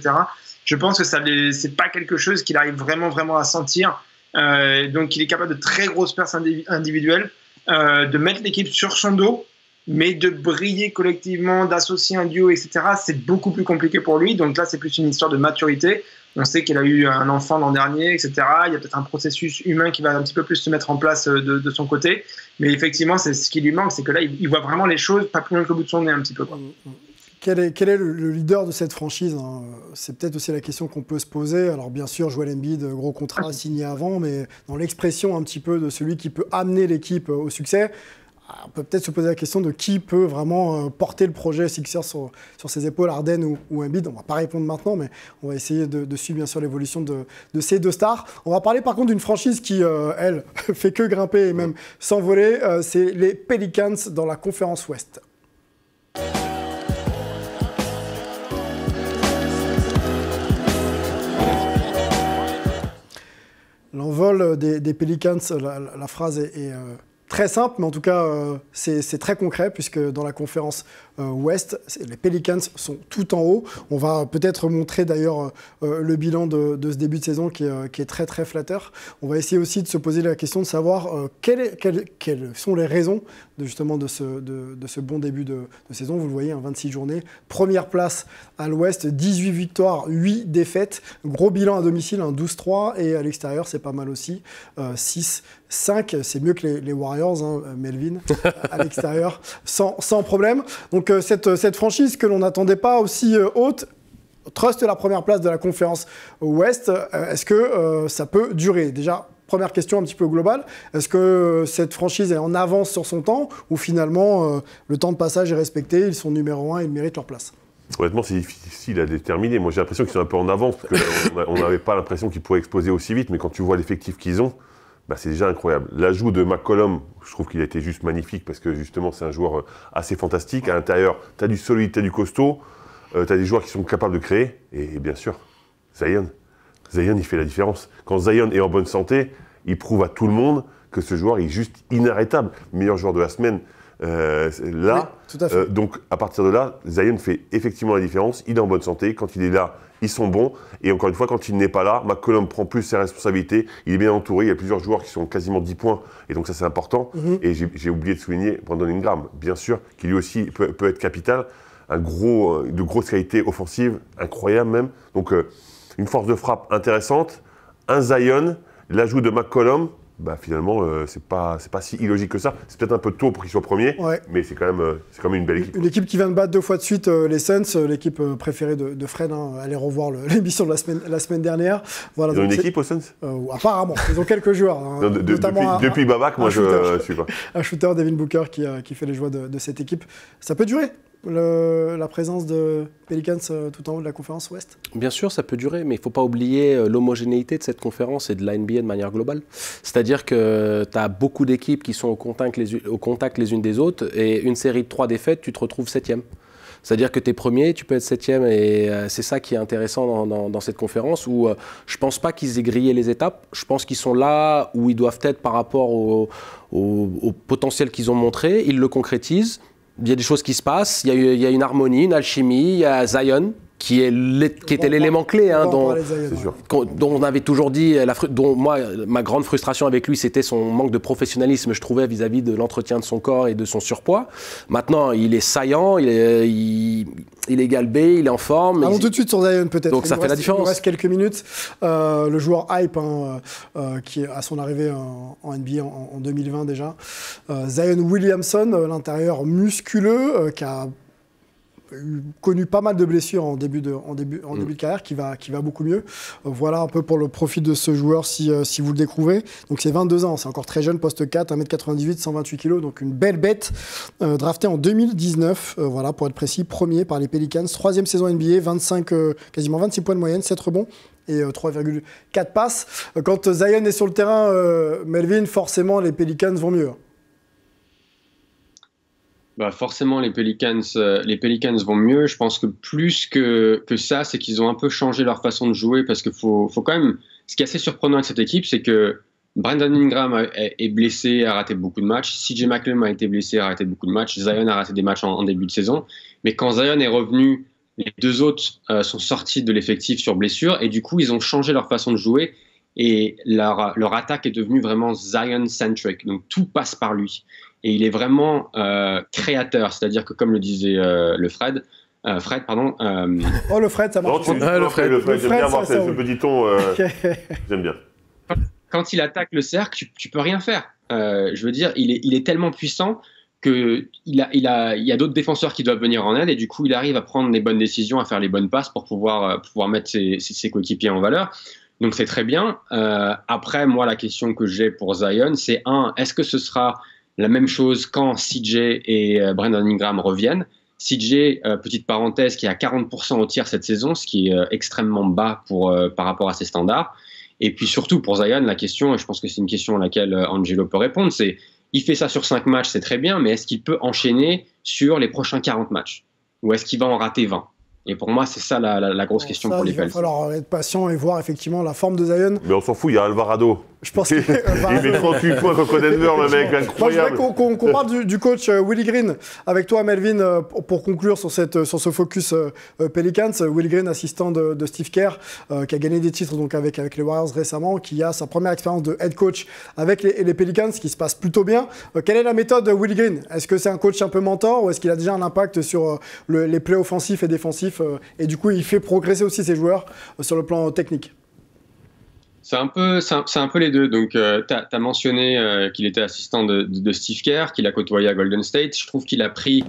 Speaker 8: Je pense que c'est pas quelque chose qu'il arrive vraiment, vraiment à sentir. Donc, il est capable de très grosses pertes individuelles, de mettre l'équipe sur son dos, mais de briller collectivement, d'associer un duo, etc. C'est beaucoup plus compliqué pour lui. Donc là, c'est plus une histoire de maturité. On sait qu'il a eu un enfant l'an dernier, etc. Il y a peut-être un processus humain qui va un petit peu plus se mettre en place de son côté. Mais effectivement, c'est ce qui lui manque, c'est que là, il voit vraiment les choses pas plus loin que le bout de son nez un petit peu. Quoi.
Speaker 5: Quel est le leader de cette franchise, hein? C'est peut-être aussi la question qu'on peut se poser. Alors bien sûr, Joel Embiid, gros contrat signé avant, mais dans l'expression un petit peu de celui qui peut amener l'équipe au succès, on peut peut-être se poser la question de qui peut vraiment porter le projet Sixers sur ses épaules, Harden ou Embiid. On ne va pas répondre maintenant, mais on va essayer de suivre bien sûr l'évolution de ces deux stars. On va parler par contre d'une franchise qui, elle, fait que grimper et même s'envoler. C'est les Pelicans dans la conférence Ouest. L'envol des Pelicans, la phrase est très simple, mais en tout cas, c'est très concret, puisque dans la conférence Ouest, les Pelicans sont tout en haut. On va peut-être montrer d'ailleurs le bilan de ce début de saison qui est très très flatteur. On va essayer aussi de se poser la question de savoir quelles sont les raisons de ce bon début de saison. Vous le voyez, 26 journées. Première place à l'Ouest, 18 victoires, 8 défaites. Gros bilan à domicile, 12-3. Et à l'extérieur, c'est pas mal aussi. 6-5, c'est mieux que les Warriors, hein, Melvin, à l'extérieur, sans problème. Donc cette franchise que l'on n'attendait pas aussi haute, truste la première place de la conférence Ouest. Est-ce que ça peut durer? Déjà, première question un petit peu globale, est-ce que cette franchise est en avance sur son temps ou finalement le temps de passage est respecté, ils sont numéro 1, ils méritent leur place?
Speaker 9: Honnêtement, c'est difficile à déterminer. Moi, j'ai l'impression qu'ils sont un peu en avance, parce qu'on n'avait pas l'impression qu'ils pourraient exploser aussi vite, mais quand tu vois l'effectif qu'ils ont, bah, c'est déjà incroyable. L'ajout de McCollum, je trouve qu'il a été juste magnifique, parce que justement, c'est un joueur assez fantastique. À l'intérieur, tu as du solide, tu as du costaud, tu as des joueurs qui sont capables de créer, et bien sûr, Zion, il fait la différence. Quand Zion est en bonne santé, il prouve à tout le monde que ce joueur est juste inarrêtable. Meilleur joueur de la semaine. Là,
Speaker 5: oui, tout à fait.
Speaker 9: Donc à partir de là, Zion fait effectivement la différence. Il est en bonne santé. Quand il est là, ils sont bons. Et encore une fois, quand il n'est pas là, McCollum prend plus ses responsabilités. Il est bien entouré. Il y a plusieurs joueurs qui sont quasiment 10 points. Et donc ça, c'est important. Et j'ai oublié de souligner Brandon Ingram, bien sûr, qui lui aussi peut être capital. De grosses qualités offensives, incroyables même. Donc une force de frappe intéressante. Un Zion, l'ajout de McCollum. Bah finalement, c'est pas si illogique que ça. C'est peut-être un peu tôt pour qu'il soit premier, mais c'est quand même une belle équipe.
Speaker 5: Une équipe qui vient de battre 2 fois de suite les Suns, l'équipe préférée de Fred. Allez revoir l'émission de la semaine dernière. Voilà,
Speaker 9: ils ont une équipe aux Suns
Speaker 5: apparemment, ils ont quelques joueurs. Hein,
Speaker 9: depuis Babac, moi je suis pas.
Speaker 5: Un shooter, Devin Booker, qui fait les joies de cette équipe. Ça peut durer la présence de Pelicans tout en haut de la conférence Ouest?
Speaker 6: Bien sûr, ça peut durer, mais il ne faut pas oublier l'homogénéité de cette conférence et de la NBA de manière globale. C'est-à-dire que tu as beaucoup d'équipes qui sont au contact les unes des autres, et une série de 3 défaites, tu te retrouves 7e. C'est-à-dire que tu es premier, tu peux être 7e, et c'est ça qui est intéressant dans cette conférence, où je ne pense pas qu'ils aient grillé les étapes. Je pense qu'ils sont là où ils doivent être par rapport au potentiel qu'ils ont montré. Ils le concrétisent. Il y a des choses qui se passent, il y a une harmonie, une alchimie, il y a Zion qui était l'élément clé, hein, dont on avait toujours dit, dont moi, ma grande frustration avec lui, c'était son manque de professionnalisme, je trouvais, vis-à-vis de l'entretien de son corps et de son surpoids. Maintenant, il est saillant, il est galbé, il est en forme.
Speaker 5: Allons tout de suite sur Zion, peut-être.
Speaker 6: Donc ça fait la différence.
Speaker 5: Il nous reste quelques minutes. Le joueur hype, qui à son arrivée en NBA en 2020 déjà. Zion Williamson, l'intérieur musculeux, qui a connu pas mal de blessures en début de carrière, qui va beaucoup mieux. Voilà un peu pour le profil de ce joueur si vous le découvrez. Donc c'est 22 ans, c'est encore très jeune, poste 4, 1m98, 128 kg, donc une belle bête. Drafté en 2019, voilà, pour être précis, premier par les Pelicans, 3e saison NBA, quasiment 26 points de moyenne, 7 rebonds et 3,4 passes. Quand Zion est sur le terrain, Melvin, forcément les Pelicans vont mieux.
Speaker 7: Bah forcément, les Pelicans vont mieux. Je pense que plus que ça, c'est qu'ils ont un peu changé leur façon de jouer, parce qu'il faut quand même. Ce qui est assez surprenant avec cette équipe, c'est que Brandon Ingram est blessé, a raté beaucoup de matchs. CJ McCollum a été blessé, a raté beaucoup de matchs. Zion a raté des matchs en début de saison. Mais quand Zion est revenu, les 2 autres sont sortis de l'effectif sur blessure, et du coup, ils ont changé leur façon de jouer. Et leur attaque est devenue vraiment Zion-centric. Donc tout passe par lui. Et il est vraiment créateur, c'est-à-dire que, comme le disait le Fred, le
Speaker 5: Fred, ça marche.
Speaker 9: Le Fred, j'aime bien avoir ce petit ton, j'aime bien.
Speaker 7: Quand il attaque le cercle, tu peux rien faire. Je veux dire, il est tellement puissant qu'il y a d'autres défenseurs qui doivent venir en aide, et du coup, il arrive à prendre les bonnes décisions, à faire les bonnes passes pour pouvoir mettre ses coéquipiers en valeur. Donc c'est très bien. Après, moi, la question que j'ai pour Zion, c'est est-ce que ce sera la même chose quand CJ et Brandon Ingram reviennent? CJ, petite parenthèse, qui est à 40% au tir cette saison, ce qui est extrêmement bas par rapport à ses standards. Et puis surtout pour Zion, la question, et je pense que c'est une question à laquelle Angelo peut répondre, c'est il fait ça sur 5 matchs, c'est très bien, mais est-ce qu'il peut enchaîner sur les prochains 40 matchs? Ou est-ce qu'il va en rater 20? Et pour moi, c'est ça la grosse question pour les Pels.
Speaker 5: Il va falloir être patient et voir effectivement la forme de Zion.
Speaker 9: Mais on s'en fout, il y a Alvarado.
Speaker 5: Je pense qu'il
Speaker 9: il met 38 points contre Denver, le mec, incroyable.
Speaker 5: Moi, je voudrais qu'on parle du coach Willie Green avec toi, Melvin, pour conclure sur ce focus Pelicans. Willie Green, assistant de Steve Kerr, qui a gagné des titres donc avec les Warriors récemment, qui a sa première expérience de head coach avec les Pelicans, qui se passe plutôt bien. Quelle est la méthode de Willie Green? Est-ce que c'est un coach un peu mentor ou est-ce qu'il a déjà un impact sur les plays offensifs et défensifs et du coup, il fait progresser aussi ses joueurs sur le plan technique?
Speaker 7: C'est un peu les deux. Donc, tu as mentionné qu'il était assistant de Steve Kerr, qu'il a côtoyé à Golden State. Je trouve qu'il a pris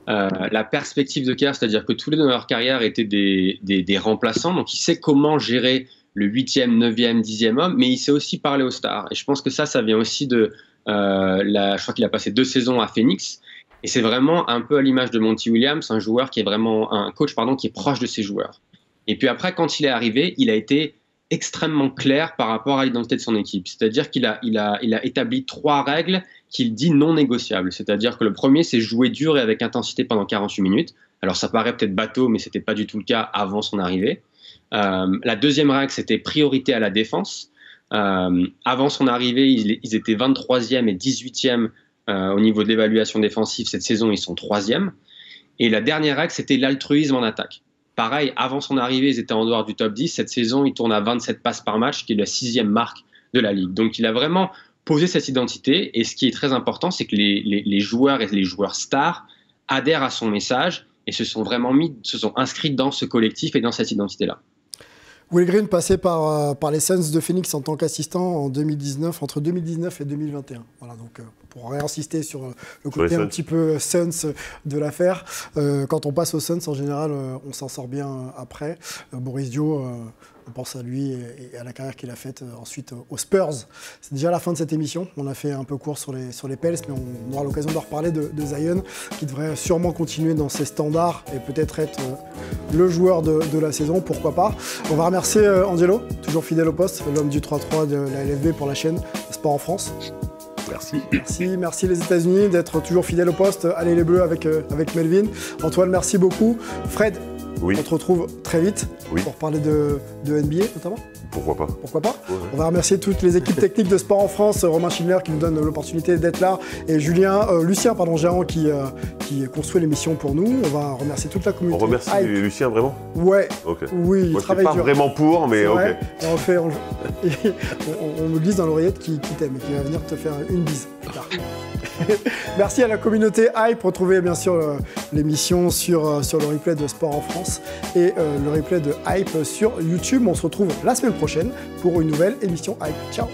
Speaker 7: la perspective de Kerr, c'est-à-dire que tous les deux dans leur carrière étaient des remplaçants. Donc, il sait comment gérer le 8e, 9e, 10e homme, mais il sait aussi parler aux stars. Et je pense que ça vient aussi de... je crois qu'il a passé 2 saisons à Phoenix. Et c'est vraiment un peu à l'image de Monty Williams, un coach qui est proche de ses joueurs. Et puis après, quand il est arrivé, il a été extrêmement clair par rapport à l'identité de son équipe. C'est-à-dire qu'il a établi 3 règles qu'il dit non négociables. C'est-à-dire que le premier, c'est jouer dur et avec intensité pendant 48 minutes. Alors ça paraît peut-être bateau, mais ce n'était pas du tout le cas avant son arrivée. La deuxième règle, c'était priorité à la défense. Avant son arrivée, ils étaient 23e et 18e au niveau de l'évaluation défensive. Cette saison, ils sont 3e. Et la dernière règle, c'était l'altruisme en attaque. Pareil, avant son arrivée, ils étaient en dehors du top 10. Cette saison, ils tournent à 27 passes par match, qui est la 6e marque de la Ligue. Donc, il a vraiment posé cette identité. Et ce qui est très important, c'est que les joueurs et les joueurs stars adhèrent à son message et se sont inscrits dans ce collectif et dans cette identité-là.
Speaker 5: Willie Green passé par les Suns de Phoenix en tant qu'assistant en 2019, entre 2019 et 2021. Voilà, donc pour réinsister sur le côté un petit peu Suns de l'affaire. Quand on passe aux Suns, en général, on s'en sort bien après. Boris Dio, on pense à lui et à la carrière qu'il a faite ensuite aux Spurs. C'est déjà la fin de cette émission. On a fait un peu court sur les Pels, mais on aura l'occasion de reparler de Zion, qui devrait sûrement continuer dans ses standards et peut-être être le joueur de la saison, pourquoi pas. On va remercier Angelo, toujours fidèle au poste, l'homme du 3-3 de la LFB pour la chaîne Sport en France. Merci les États-Unis d'être toujours fidèle au poste. Allez les Bleus avec Melvin. Antoine, merci beaucoup. Fred, on te retrouve très vite pour parler de NBA notamment.
Speaker 9: Pourquoi pas.
Speaker 5: Ouais. On va remercier toutes les équipes techniques de Sport en France, Romain Schindler qui nous donne l'opportunité d'être là, et Lucien Géant qui construit l'émission pour nous. On va remercier toute la communauté.
Speaker 9: On remercie Lucien vraiment?
Speaker 5: Ouais.
Speaker 9: Okay.
Speaker 5: Oui, il travaille dur.
Speaker 9: Pas vraiment pour, mais ok.
Speaker 5: On me glisse dans l'oreillette qui t'aime et qui va venir te faire une bise. Merci à la communauté Hype. Retrouvez bien sûr l'émission sur le replay de Sport en France et le replay de Hype sur YouTube. On se retrouve la semaine prochaine pour une nouvelle émission Hype. Ciao.